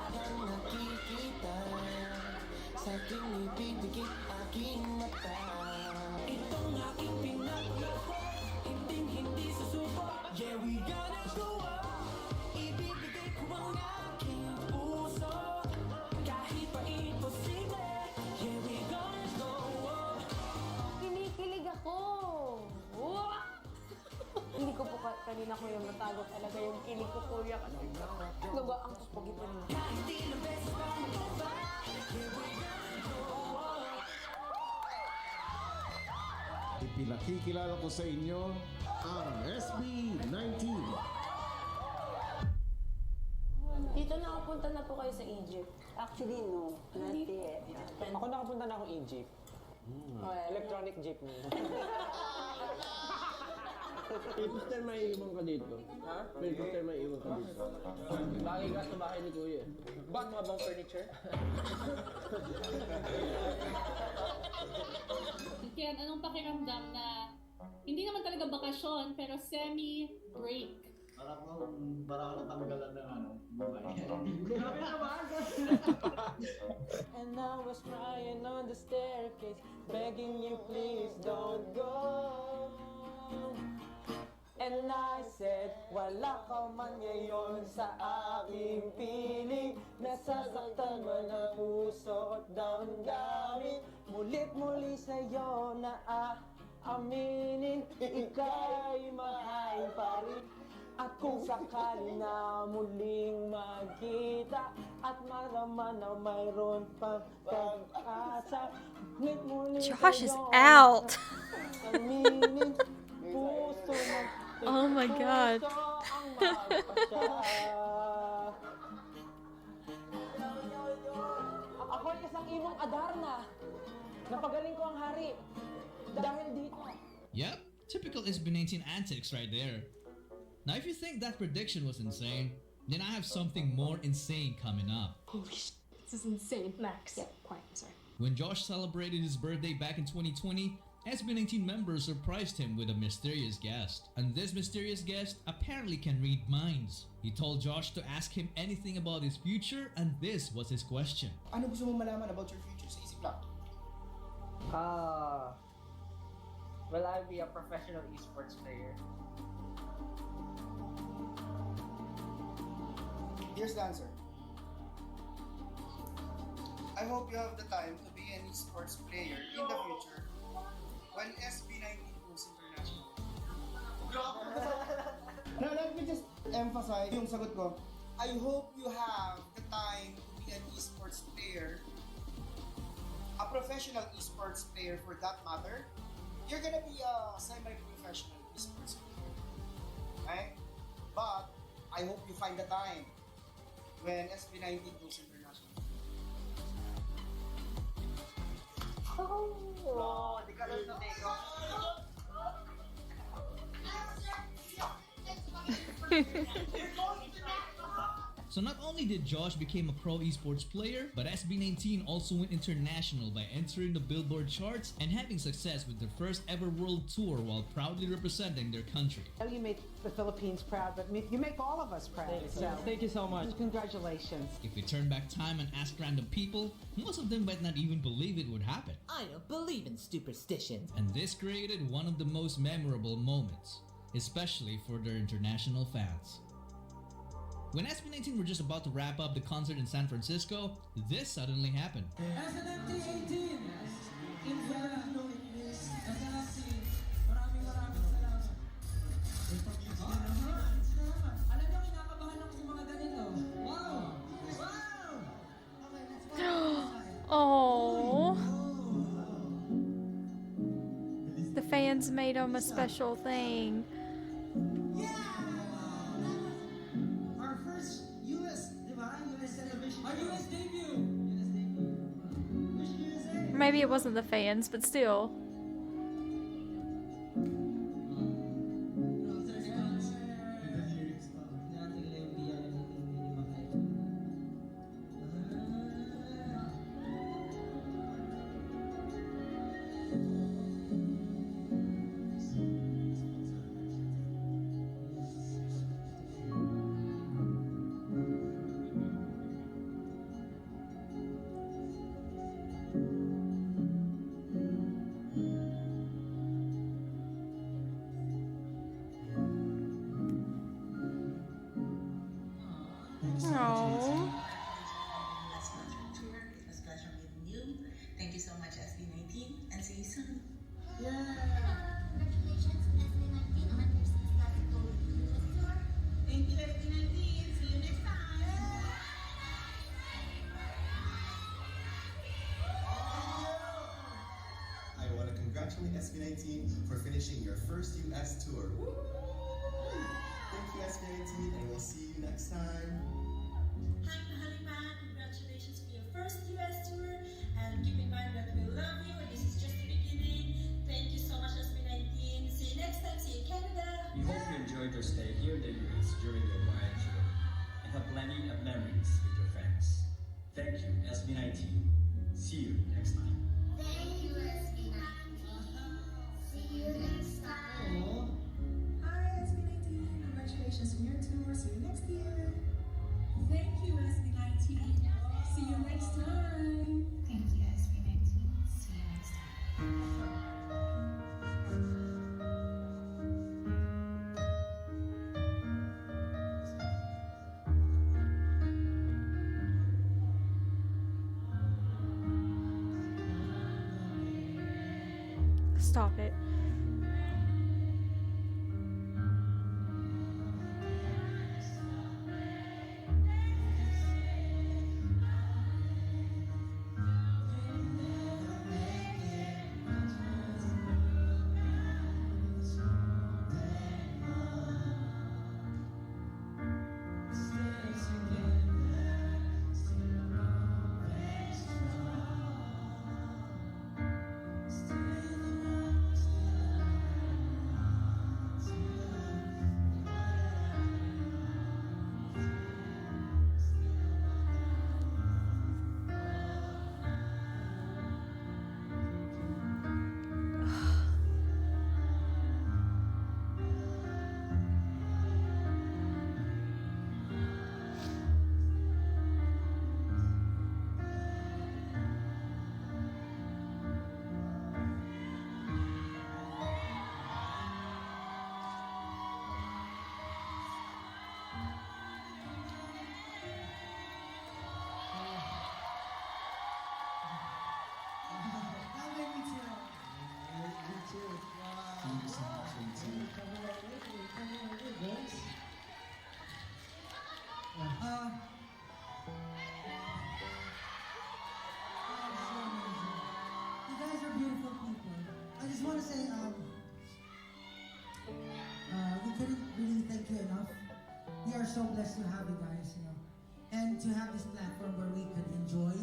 Ang nakikita sa aking ibibigit aking mata. Itong aking pinapalako, hindi susuko. Yeah, we gonna go up. Ibibigay ko ang aking puso. Kahit pa imposible. Yeah, we gonna go up. Kinikilig ako. Hindi ko po kanina ko yung natago talaga yung kilig ko, Kuya, kasi diba ang pupugi po niya. Kahit ilang beses pa magpapa. Yeah, we gonna go up. Ipinakikilala ko sa inyo ang SB19. Dito nakapunta na po kayo sa Egypt. Actually, no. Not yet. Ako nakapunta na akong Egypt. Electronic jeepney. May poster may iwan ka dito. Ha? May poster may iwan ka dito. Bagay ka sa bahay ni Kuya. Ba't mga bang furniture? Ken, anong pakiramdam na hindi naman talaga bakasyon, pero semi-break? Parang natanggalan ng buhay. Grabe naman! And I was crying on the staircase, begging you please don't go. And I said, wala ka man ngayon sa aking piling. Nasasaktan man ang puso at damdamin. Mulit-muli sa'yo na aaminin, ika'y mahal pa rin. At kung sakali na muling magkita at malaman na mayroon pang pag-asa, mulit-muli Josh is sa'yo out. na aminin, puso ng Oh my god. Ako ay isang imong Adarna. Napagaling ko ang hari. Dahil dito. Yep, typical SB19 antics right there. Now if you think that prediction was insane, then I have something more insane coming up. Holy shit, this is insane. Max. Yeah, quiet, I'm sorry. When Josh celebrated his birthday back in 2020, SB19 members surprised him with a mysterious guest. And this mysterious guest apparently can read minds. He told Josh to ask him anything about his future, and this was his question. Ano gusto mo malaman about your future sa isip lang? Will I be a professional esports player? Here's the answer. I hope you have the time to be an esports player in the future when SB19 goes international. Now, let me just emphasize yung sagot ko. I hope you have the time to be an esports player, a professional esports player for that matter. You're gonna be a semi-professional esports player, right? But I hope you find the time when SB19 goes international. Oh, di ka lang sa teko. So So not only did Josh become a pro esports player, but SB19 also went international by entering the Billboard charts and having success with their first ever world tour while proudly representing their country. You make the Philippines proud, but you make all of us proud. Thank you so much. Congratulations. If we turn back time and ask random people, most of them might not even believe it would happen. I don't believe in superstitions. And this created one of the most memorable moments, especially for their international fans. When SB19 were just about to wrap up the concert in San Francisco, this suddenly happened. SB19! Alam niyo, kinakabahan ako sa mga ganito. Wow! Wow! Oh. The fans made him a special thing. Our first US, diba? US television. Our US debut! Maybe it wasn't the fans, but still. Oh. It was a pleasure meeting you. Thank you so much, SB19, and see you soon. Congratulations, SB19, on your successful US tour. Thank you, SB19. See you next time. I want to congratulate SB19 for finishing your first US tour. Thank you, SB19, and we'll see you next time. Hi, Mahaliman. Congratulations for your first US tour. And keep in mind that we love you, and this is just the beginning. Thank you so much, SB19. See you next time. See you, Canada. We hope you enjoyed your stay here in the US during your voyage and have plenty of memories with your friends. Thank you, SB19. See you next time. Thank you, SB19. See you next time. Hi, SB19. Congratulations on your tour. See you next year. Thank you, SB19. See you next time. Thank you, SB19. See you next time. Stop it. You guys are beautiful people. I just want to say, we couldn't really thank you enough. We are so blessed to have you guys, and to have this platform where we could enjoy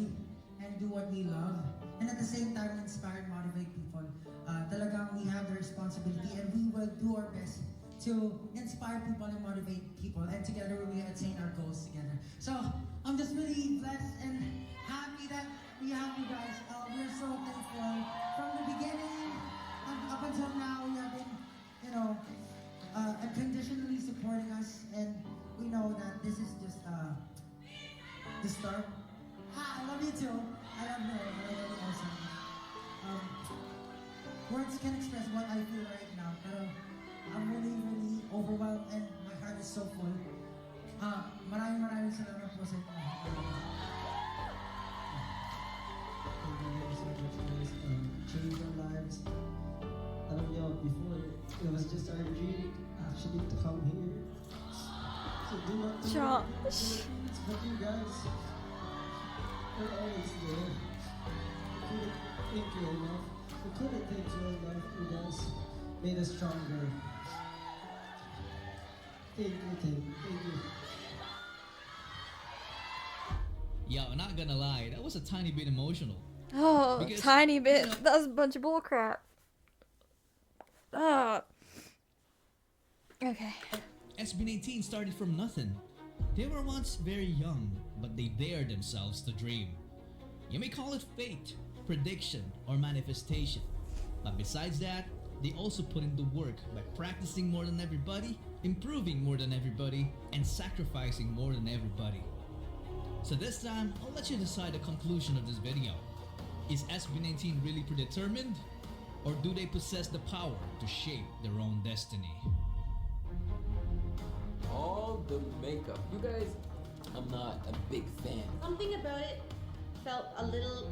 and do what we love, and at the same time inspire and motivate people. Talagang we have the responsibility, and we will do our best to inspire people and motivate people, and together we attain our goals together. So I'm just really blessed and happy that we have you guys. We're so thankful. From the beginning up until now, you have been, unconditionally supporting us, and we know that this is just the start. I love you too. I love you. I love you also. Words can express what I feel right now, pero I'm really, really overwhelmed and my heart is so full. Maraming salamat po sa inyo. Thank you so much, guys. Changed our lives. Alam niyo, before, it was just our dream actually to come here. So do not Josh. But you guys are always there. Couldn't thank you enough. We couldn't thank you enough. You guys made us stronger. Thank you. Yeah, I'm not gonna lie, that was a tiny bit emotional. Oh, Because, tiny bit. That was a bunch of bullcrap. Okay. SB19 started from nothing. They were once very young, but they dared themselves to dream. You may call it fate, prediction, or manifestation. But besides that, they also put in the work by practicing more than everybody, improving more than everybody, and sacrificing more than everybody. So this time, I'll let you decide the conclusion of this video. Is SB19 really predetermined? Or do they possess the power to shape their own destiny? All the makeup. You guys, I'm not a big fan. Something about it felt a little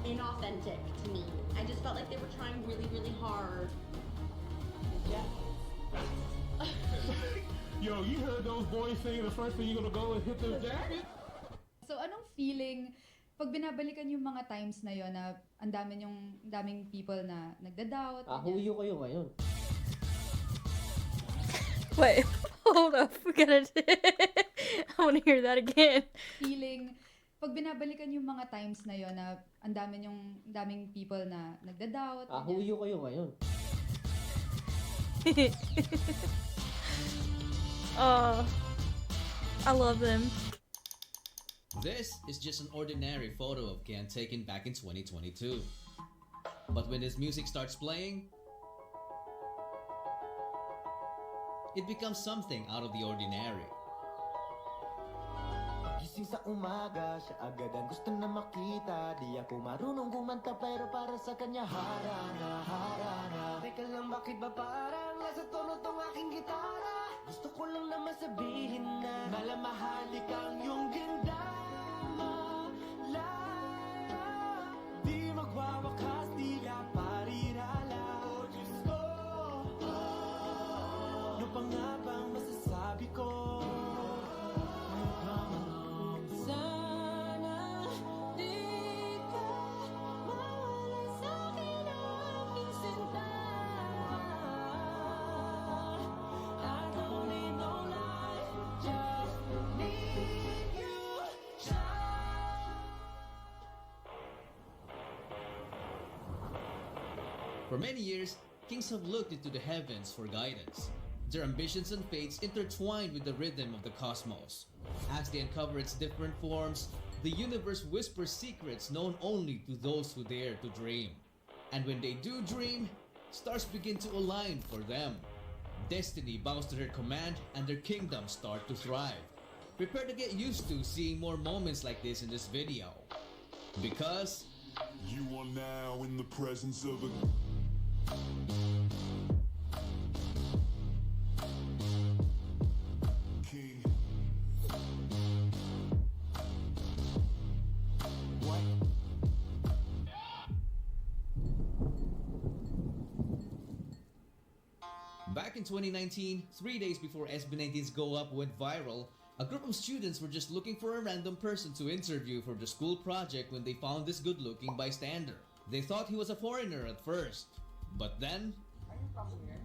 inauthentic to me. I just felt like they were trying really, really hard. Yo, you heard those boys saying the first thing you're gonna go and hit the jacket? So anong feeling pag binabalikan yung mga times na yon na ang daming people na nagda-doubt? Huyo kayo ngayon. Wait, hold up. We gotta. I want to hear that again. Feeling pag binabalikan yung mga times na yon na ang daming people na nagda-doubt. Huyo kayo ngayon. I love them. This is just an ordinary photo of Ken taken back in 2022. But when his music starts playing, it becomes something out of the ordinary. Gising sa umaga, siya agad ang gusto na makita. Di ako marunong kumanta pero para sa kanya harana. Teka lang, bakit ba parang nasa tono tong aking gitara? Gusto ko lang naman sabihin na malamahali kang yung ganda. Di magwawakas, tila parirala. Oh, Diyos ko, ano pa nga bang masasabi ko? Sana di ka mawala sa'kin ang aking sinta. I don't need no life, just need you. For many years, kings have looked into the heavens for guidance. Their ambitions and fates intertwined with the rhythm of the cosmos. As they uncover its different forms, the universe whispers secrets known only to those who dare to dream. And when they do dream, stars begin to align for them. Destiny bows to their command and their kingdoms start to thrive. Prepare to get used to seeing more moments like this in this video. Because you are now in the presence of a king. What? Back in 2019, 3 days before SB19's Go Up went viral, a group of students were just looking for a random person to interview for the school project when they found this good-looking bystander. They thought he was a foreigner at first, but then... Are you from here?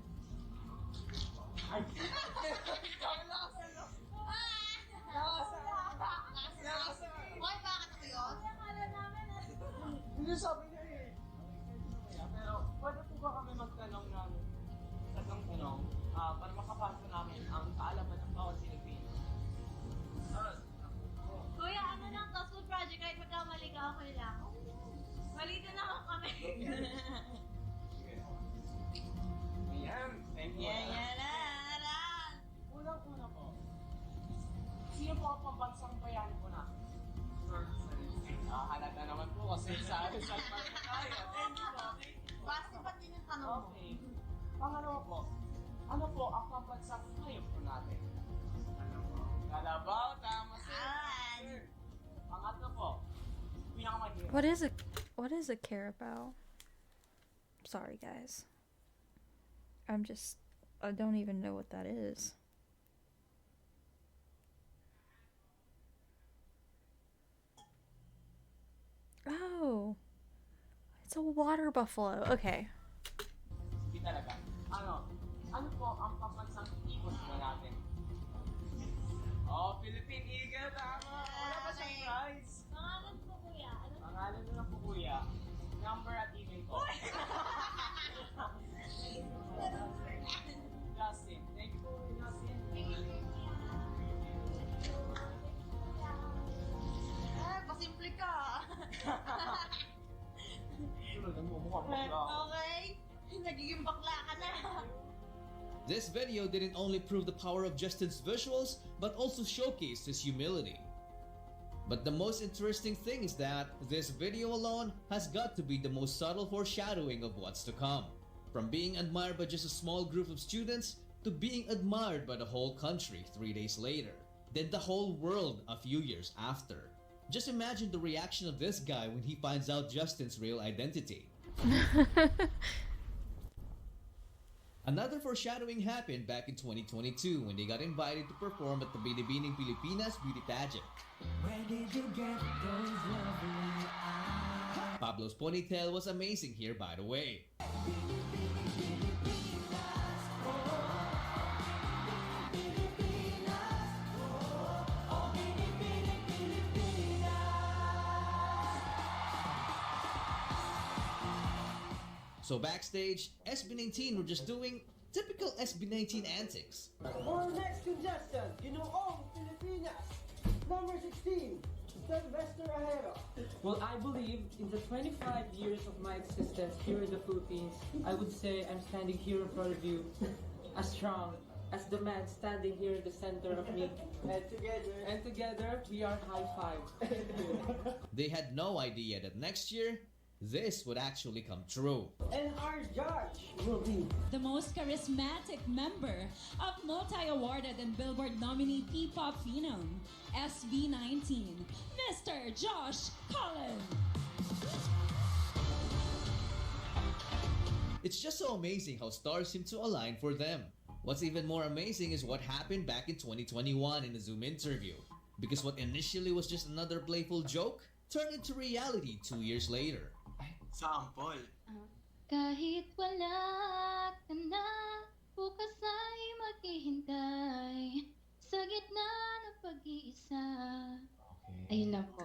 Hindi sabi niya eh. Pero pwede po ba kami magtanong ng Sa part na tayo. Thank you po. Basta ba din yung tanong mo? Okay. Pangalawa po, ano po ang pambansang hayop po natin? Kalabaw, tama sir. Pangatlo po, pinakamahirap. What is a carabao? Sorry guys. I don't even know what that is. Oh. It's a water buffalo. Okay. Hindi talaga. Ano po ang pambansang ibon po natin? Oh, Philippine Eagle, tama. Wala pa siyang prize. Pangalan po kuya. Pangalan mo na po kuya. Number at email ko. Justin. Thank you po, Justin. Pasimple ka. Okay. Nagiging bakla ka na. This video didn't only prove the power of Justin's visuals, but also showcased his humility. But the most interesting thing is that this video alone has got to be the most subtle foreshadowing of what's to come. From being admired by just a small group of students, to being admired by the whole country 3 days later, then the whole world a few years after. Just imagine the reaction of this guy when he finds out Justin's real identity. Another foreshadowing happened back in 2022 when they got invited to perform at the Binibining Pilipinas beauty pageant. Where did you get those lovely eyes? Pablo's ponytail was amazing here, by the way. So backstage, SB19 were just doing typical SB19 antics. Our next contestant, Ginoong Pilipinas, number 16, Sylvester Ajero. Well, I believe in the 25 years of my existence here in the Philippines, I would say I'm standing here in front of you as strong as the man standing here in the center of me. And together, we are high five. They had no idea that next year, this would actually come true. And our judge will be the most charismatic member of multi-awarded and Billboard nominee P-pop phenom, SB19, Mr. Josh Cullen. It's just so amazing how stars seem to align for them. What's even more amazing is what happened back in 2021 in a Zoom interview. Because what initially was just another playful joke turned into reality 2 years later. Sample. Kahit wala ka na, bukas ay maghihintay sa gitna ng pag-iisa. Ayun lang po.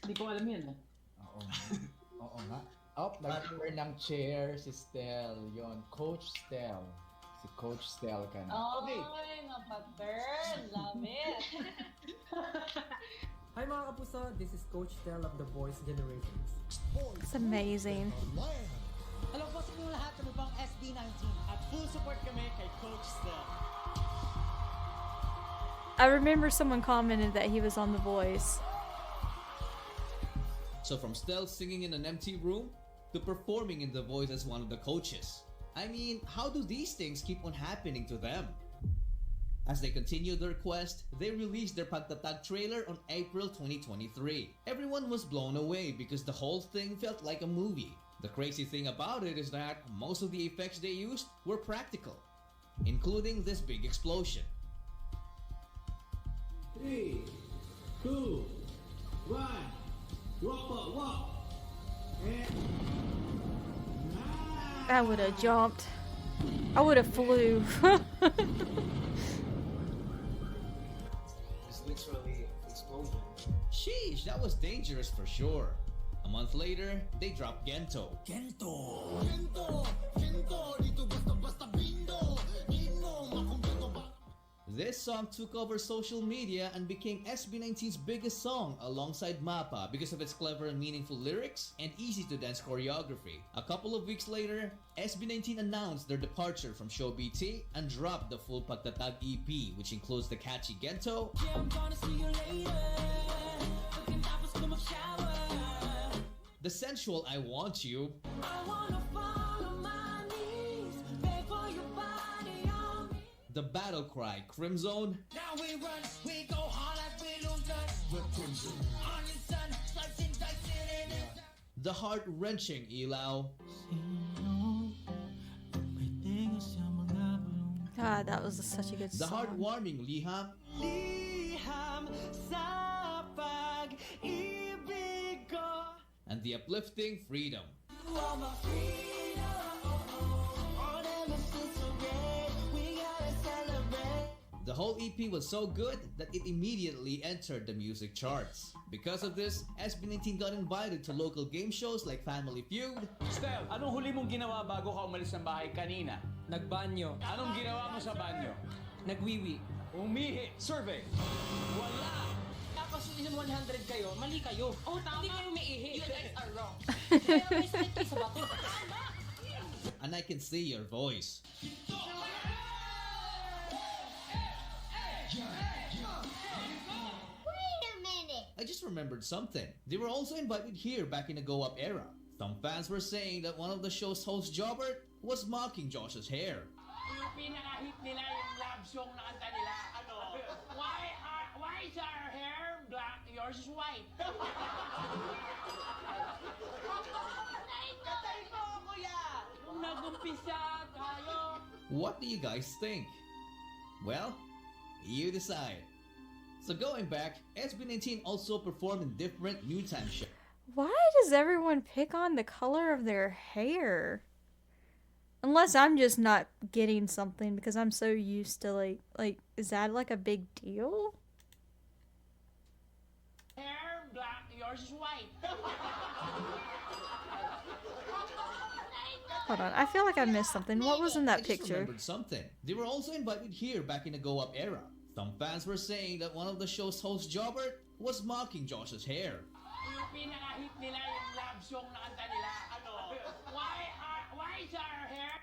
Hindi ko alam yan. Oo nga. Nag-turn ng chair si Stel. Yon, Coach Stel. Si Coach Stel ka na. Okay. Napaturn. Love it. Hi mga kapuso, this is Coach Stel of The Voice Generations. It's amazing. Alam po sa inyo lahat, ano bang SB19? At full support kami kay Coach Stel. I remember someone commented that he was on The Voice. So from Stel singing in an empty room to performing in The Voice as one of the coaches. I mean, how do these things keep on happening to them? As they continued their quest, they released their Pagtatag trailer on April 2023. Everyone was blown away because the whole thing felt like a movie. The crazy thing about it is that most of the effects they used were practical, including this big explosion. 3, 2, 1, walk. I would have jumped. I would have flew. Literally explosion. Sheesh, that was dangerous for sure. A month later, they dropped Gento. This song took over social media and became SB19's biggest song alongside Mapa because of its clever and meaningful lyrics and easy-to-dance choreography. A couple of weeks later, SB19 announced their departure from Show BT and dropped the full Pagtatag EP, which includes the catchy Gento, Yeah, I'm gonna see you later. Looking up a storm of shower. The sensual I Want You, I wanna fall on my knees, beg for your body on me. the battle cry Crimzone, Now we run, we go hard like we don't touch. We're crimson. On the sun, slicing, dicing, and it's the heart-wrenching Ilaw, God, that was such a good the song. heartwarming Liham, liham sa pag-ibig ko. and the uplifting Freedom. You are my freedom. All nemesis array, we gotta celebrate. The whole EP was so good that it immediately entered the music charts. Because of this, SB19 got invited to local game shows like Family Feud, Stel, anong huli mong ginawa bago ka umalis ng bahay kanina? Nagbanyo. Anong ginawa mo sa banyo? Nagwiwi. Umihi. Survey. Wala. Tapos yung 100 kayo, mali kayo. Oh, tama. Hindi kayo may ihi. You guys are wrong. Kaya may sakit kayo sa bato. and I can see your voice. Wait a minute. I just remembered something. They were also invited here back in the Go Up era. Some fans were saying that one of the show's host, Jobbert, was mocking Josh's hair. Yung pinaka-hit nila yung love song na kanta nila. Ano? Why is our hair black? Yours is white. Katay mo, kuya. Kung nag-umpisa tayo. What do you guys think? Well, you decide. So going back, SB19 also performed in different new time shows. Why does everyone pick on the color of their hair? Unless I'm just not getting something because I'm so used to like is that like a big deal? Hair black, yours is white. Hold on, I feel like I missed something. What was in that I just picture? remembered something. They were also invited here back in the Go Up era. Some fans were saying that one of the show's host, Jobbert, was mocking Josh's hair. Yung pinaka-hit nila yung love song na kanta nila. Ano? Why is our hair?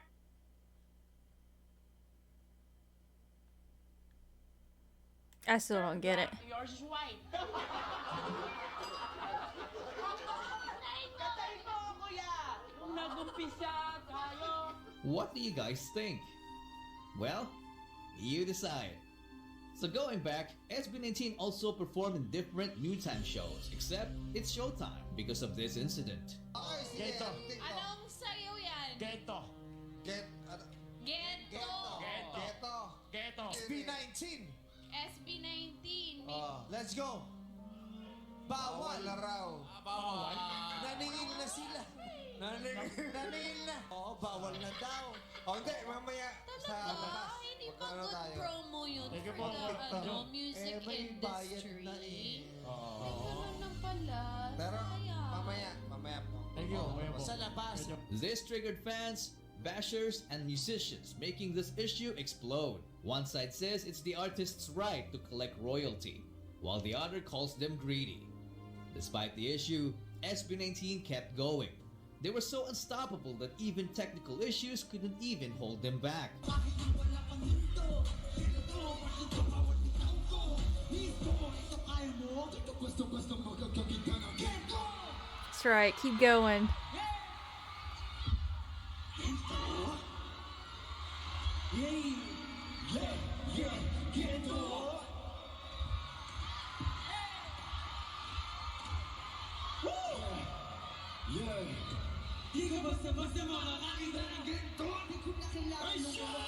I still don't get it. Yours is white. Katay mo, kuya. Kung nag-umpisa tayo. What do you guys think? Well, you decide. So going back, SB19 also performed in different new time shows, except it's showtime because of this incident. Geto. Anong sayo yan? Geto. Geto. Geto. SB19. SB19. Let's go. Bawal na raw. Bawal? Naningil na sila. Naningil na. Oo, bawal na daw. O hindi, mamaya sa labas. Hindi pa Magkano good tayo? promo yun Thank you for po. the music may bayad industry. na eh. Ganun lang pala. Pero Sayang. mamaya po. Thank you. Sa labas. This triggered fans, bashers, and musicians, making this issue explode. One side says it's the artist's right to collect royalty, while the other calls them greedy. Despite the issue, SB19 kept going. They were so unstoppable that even technical issues couldn't even hold them back. That's right, keep going. Di ka basta-basta makakakita ng ganito. Di ko na kailangan ng mga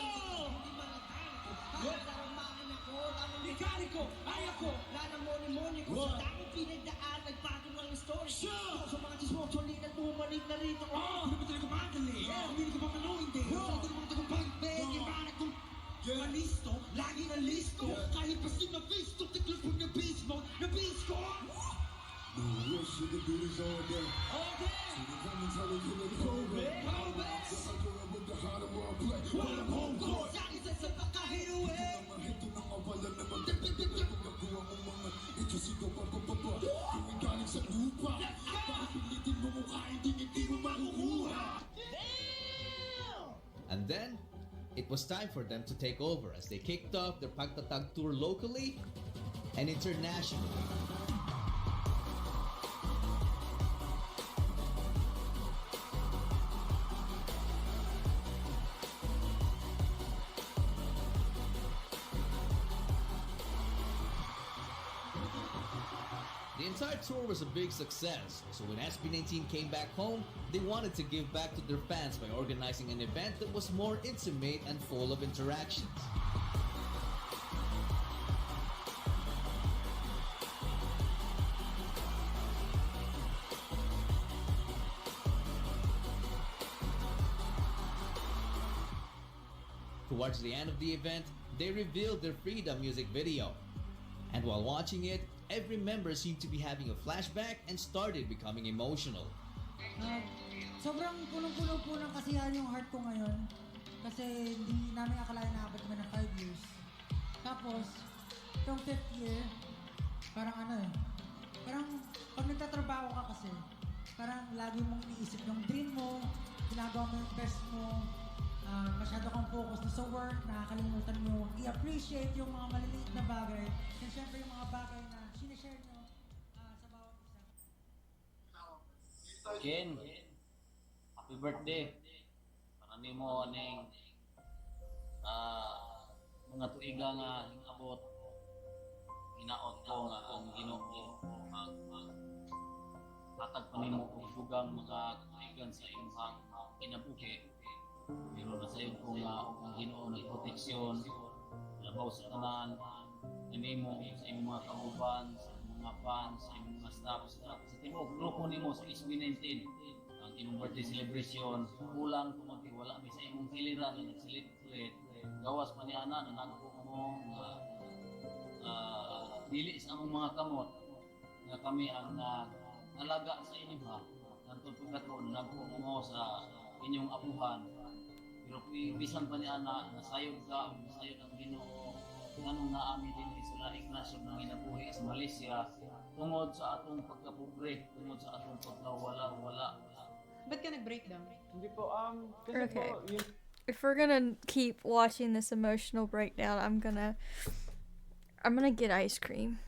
hindi malagay. Kahit ako, lamang likari ko, ay ako, lanamoni-moni ko. Sa daming pinagdaan, nagbago ng story. Sa mga chismoso, linan bumalik na rito. Hindi mo talaga madali. Hindi ko pa manong hindi. Hindi ko pa tagapagpeg. Ibarat kong malisto, lagi na listo. Kahit pasti na visto, tiklos pag na-beast mode, na-beast ko. The worst you can do is all day. All day. So the woman's telling you to go back. Go back. Just like you're with the heart of our play. While I'm home court. Sa isa sa pagkahiruwi. Ito na mawala naman. Nagawa mo mga ito sito pa. Yung galing sa lupa. Bakit pilitin mo mukha hindi mo makukuha. And then, it was time for them to take over as they kicked off their Pagtatag tour locally and internationally. The entire tour was a big success, so when SB19 came back home, they wanted to give back to their fans by organizing an event that was more intimate and full of interactions. Towards the end of the event, they revealed their Freedom music video. And while watching it, every member seemed to be having a flashback and started becoming emotional. Sobrang punong-puno po ng kasiyahan yung heart ko ngayon. Kasi hindi namin akalain na abot kami ng 5 years. Tapos, itong 5th year, parang parang pag nagtatrabaho ka kasi, parang lagi mong iniisip yung dream mo, ginagawa mo yung best mo, masyado kang focus sa work, nakakalimutan mo i-appreciate yung mga maliliit na bagay, and syempre yung mga bagay na sinishare nyo sa bawat isa. Ken, happy birthday. Marami mo ning mga tuiga nga abot. Hinaot ko nga ang Ginoo hatag pa nimo og dugang mga tuigan sa imong kinabuhi. Pero nasayon ko nga ang Ginoo ng proteksyon, labaw sa tanan, nimo sa imong mga kauban, sa imong mga fans, sa imong mga staff, sa tibuok grupo nimo sa SB19. Ang imong birthday celebration, kulang kung wala mi sa imong giliran na nag-celebrate. Gawas pa ni ana na nagko mo dili sa among mga kamot nga kami ang alaga sa inyo ha. Nantod pagkaton nagko mo sa inyong apuhan. Pero bisan pa ni ana nasayod ka, nasayod ang Ginoo. Nganong naami din sa laing nasod ng inabuhi sa Malaysia tungod sa atong pagkapobre, tungod sa atong pagkawala-wala. Ba't ka nag-breakdown? Hindi po, kasi Okay. po, yun, If we're gonna keep watching this emotional breakdown, I'm gonna get ice cream.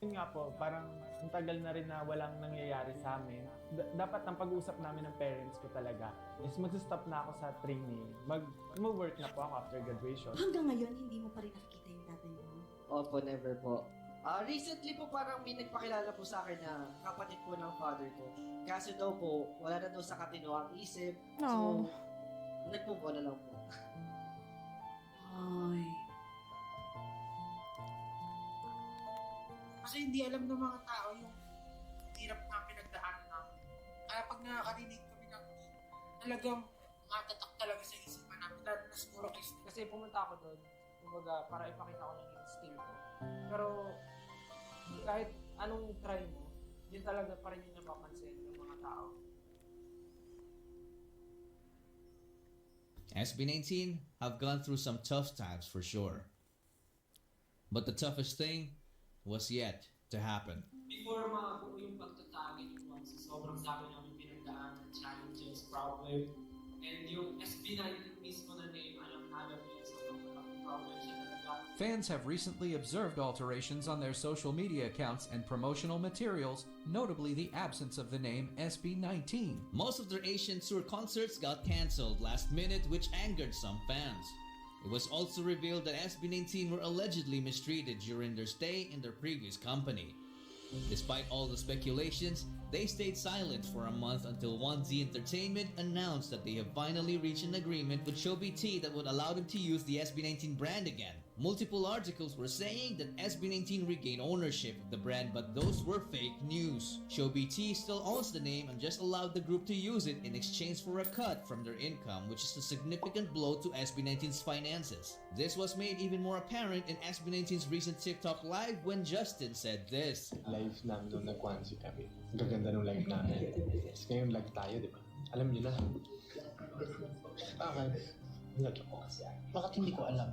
yun nga po, parang ang tagal na rin na walang nangyayari sa amin. Dapat ang pag-uusap namin ng parents ko talaga is mag-stop na ako sa training. Mag-work na po ako after graduation. Hanggang ngayon, hindi mo pa rin nakikita yung tatay mo? Opo, never po. Recently po parang may nagpakilala po sa akin na kapatid po ng father ko. Kaso daw po, wala na daw sa katinoang isip. Oh. So, nagpumpo na lang po. Ay. Kasi hindi alam ng mga tao yung hirap na pinagdaanan namin. Kaya pag nakakarinig kami ng talagang matatak talaga sa isipan namin, lalo na siguro Kasi pumunta ako doon, kumbaga, para ipakita ko yung skill ko. Pero, kahit anong try mo, yun talaga pa rin yung napapansin ng mga tao. SB19 have gone through some tough times for sure. But the toughest thing was yet to happen. Before makabuo yung pagtatag yung mga sobrang dami namin pinagdaanan, challenges, problem. And yung SB19 mismo na name, alam yun sa mga problem siya talaga. Fans have recently observed alterations on their social media accounts and promotional materials, notably the absence of the name SB19. Most of their Asian tour concerts got cancelled last minute, which angered some fans. It was also revealed that SB19 were allegedly mistreated during their stay in their previous company. Despite all the speculations, they stayed silent for a month until 1Z Entertainment announced that they have finally reached an agreement with ShowBT that would allow them to use the SB19 brand again. Multiple articles were saying that SB19 regained ownership of the brand, but those were fake news. ShowBT still owns the name and just allowed the group to use it in exchange for a cut from their income, which is a significant blow to SB19's finances. This was made even more apparent in SB19's recent TikTok live when Justin said this. Live namin nung nag-Kwanzi kami. Ang gaganda nung live namin. Tapos ngayon live tayo, di ba? Alam niyo na. Bakit hindi ko alam?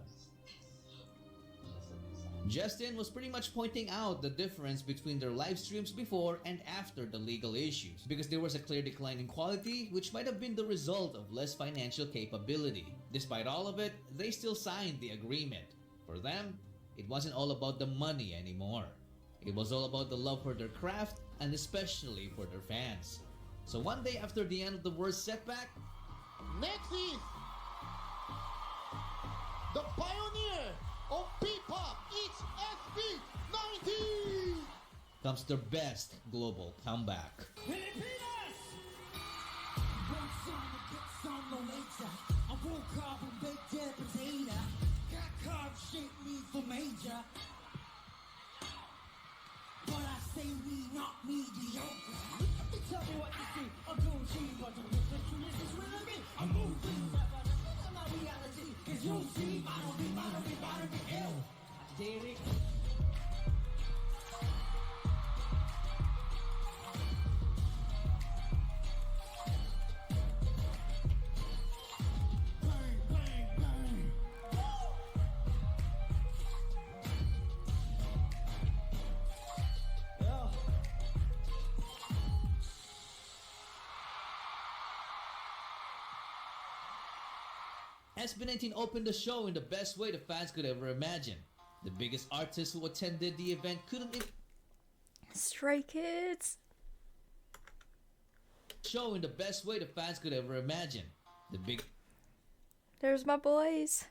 Justin was pretty much pointing out the difference between their live streams before and after the legal issues, because there was a clear decline in quality, which might have been the result of less financial capability. Despite all of it, they still signed the agreement. For them, it wasn't all about the money anymore. It was all about the love for their craft and especially for their fans. So one day after the end of the worst setback, Next is the pioneer of P-pop. It's SB19. comes their best global comeback. Pilipinas! One song that gets on no later. I woke up and baked a potato. Got carved shape me for major. But I say we not mediocre. Tell me what you see. I'm doing cheese, but the this is really me. I'm moving. I'm not reality. Cause you see, model be ill. Derek. SB19 opened the show in the best way the fans could ever imagine. The biggest artists who attended the event couldn't Stray Kids. show in the best way the fans could ever imagine. The biggest There's my boys.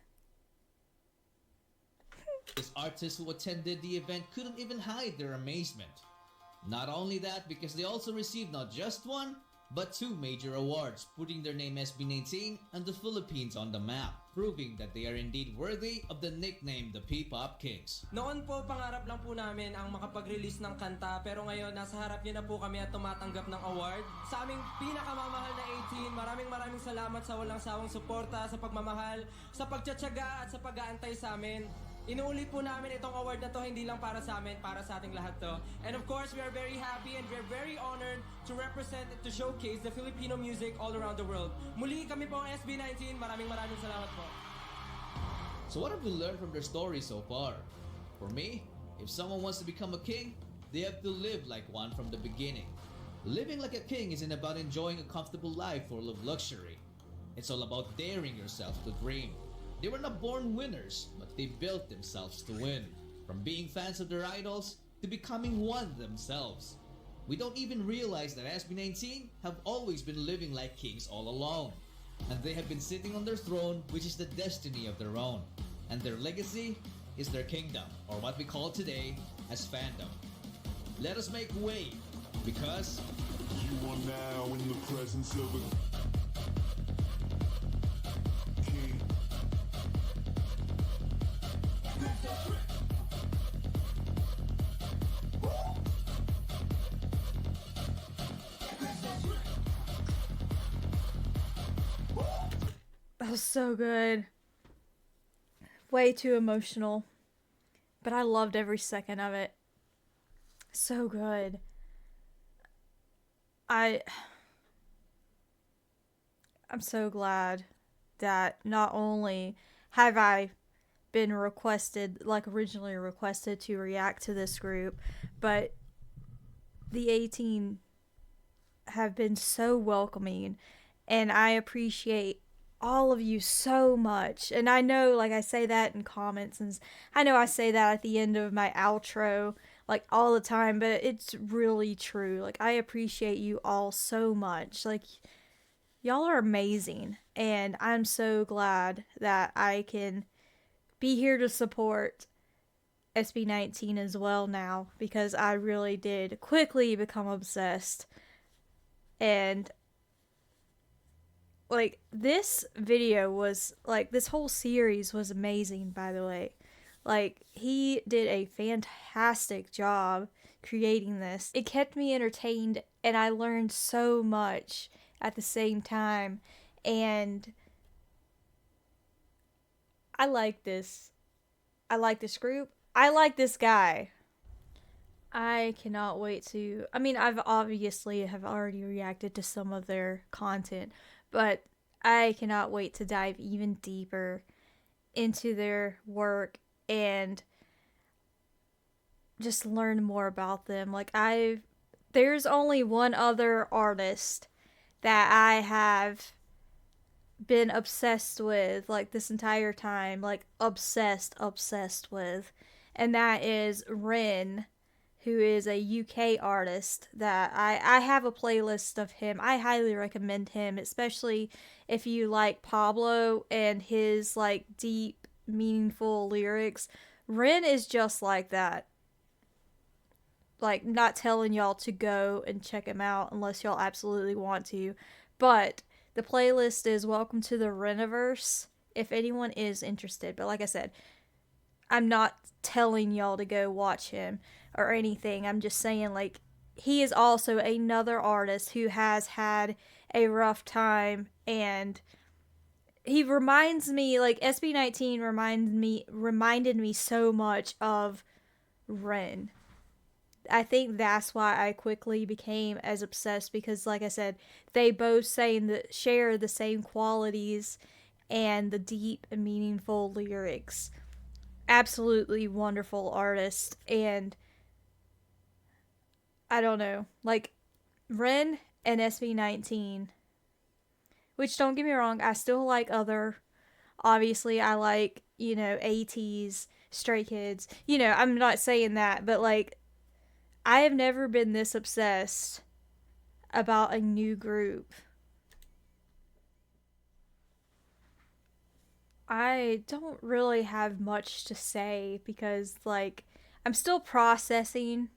artists who attended the event couldn't even hide their amazement. Not only that, because they also received not just one, but two major awards, putting their name SB19 and the Philippines on the map, proving that they are indeed worthy of the nickname the P-Pop Kings. Noon po, pangarap lang po namin ang makapag-release ng kanta, pero ngayon nasa harap niyo na po kami at tumatanggap ng award. Sa aming pinakamamahal na 18, maraming salamat sa walang sawang suporta, sa pagmamahal, sa pagtsatsaga at sa pag-aantay sa amin. Inuulit po namin itong award na to hindi lang para sa amin, para sa ating lahat to. And of course, we are very happy and we are very honored to represent and to showcase the Filipino music all around the world. Muli kami po ang SB19. Maraming salamat po. So what have we learned from their story so far? For me, if someone wants to become a king, they have to live like one from the beginning. Living like a king isn't about enjoying a comfortable life full of luxury. It's all about daring yourself to dream. They were not born winners, but they built themselves to win. From being fans of their idols to becoming one themselves. We don't even realize that SB19 have always been living like kings all along. And they have been sitting on their throne, which is the destiny of their own. And their legacy is their kingdom, or what we call today as fandom. Let us make way, because you are now in the presence of a That was so good. Way too emotional. But I loved every second of it. So good. I'm so glad that not only have I been requested, like originally requested, to react to this group, but the 18 have been so welcoming, and I appreciate all of you so much. And I know, like, I say that in comments, and I know I say that at the end of my outro, like, all the time, but it's really true. Like, I appreciate you all so much. Like, y'all are amazing, and I'm so glad that I can be here to support SB19 as well now, because I really did quickly become obsessed. And like, this video was, like, this whole series was amazing, by the way. Like, he did a fantastic job creating this. It kept me entertained, and I learned so much at the same time. And I like this. I like this group. I like this guy. I cannot wait to... I mean, I've obviously have already reacted to some of their content, but I cannot wait to dive even deeper into their work and just learn more about them. Like, there's only one other artist that I have been obsessed with, like, this entire time, like, obsessed with, and that is Ren, who is a UK artist that I have a playlist of him. I highly recommend him, especially if you like Pablo and his, like, deep, meaningful lyrics. Ren is just like that. like, not telling y'all to go and check him out unless y'all absolutely want to. But the playlist is Welcome to the Reniverse if anyone is interested. But like I said, I'm not telling y'all to go watch him or anything. I'm just saying, like, he is also another artist who has had a rough time, and he reminds me, like, SB19 reminded me so much of Ren. I think that's why I quickly became as obsessed, because like I said, they both share the same qualities and the deep and meaningful lyrics. Absolutely wonderful artist, and I don't know, like, Ren and SB19, which, don't get me wrong, I still like other, obviously I like, ATs, Stray Kids, I'm not saying that, but like, I have never been this obsessed about a new group. I don't really have much to say because, like, I'm still processing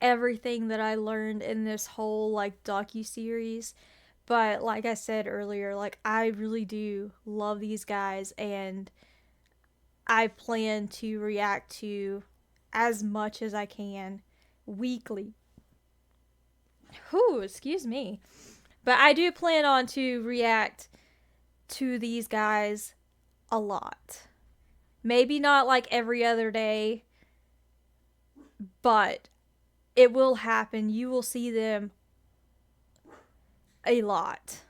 everything that I learned in this whole, like, docuseries. But like I said earlier, like, I really do love these guys, and I plan to react to as much as I can weekly. Whew, excuse me. But I do plan on to react to these guys a lot. Maybe not like every other day, but it will happen. You will see them a lot.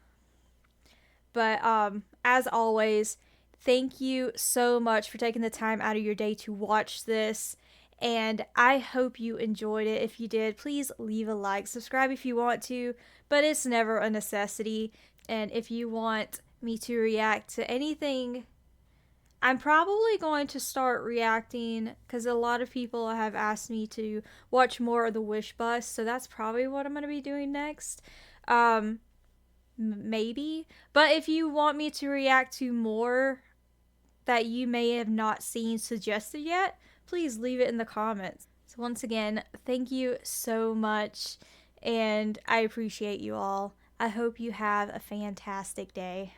But as always, thank you so much for taking the time out of your day to watch this. And I hope you enjoyed it. If you did, please leave a like, subscribe if you want to, but it's never a necessity. And if you want me to react to anything, I'm probably going to start reacting, because a lot of people have asked me to watch more of the Wish Bus, so that's probably what I'm going to be doing next. Maybe. But if you want me to react to more that you may have not seen suggested yet, please leave it in the comments. So once again, thank you so much, and I appreciate you all. I hope you have a fantastic day.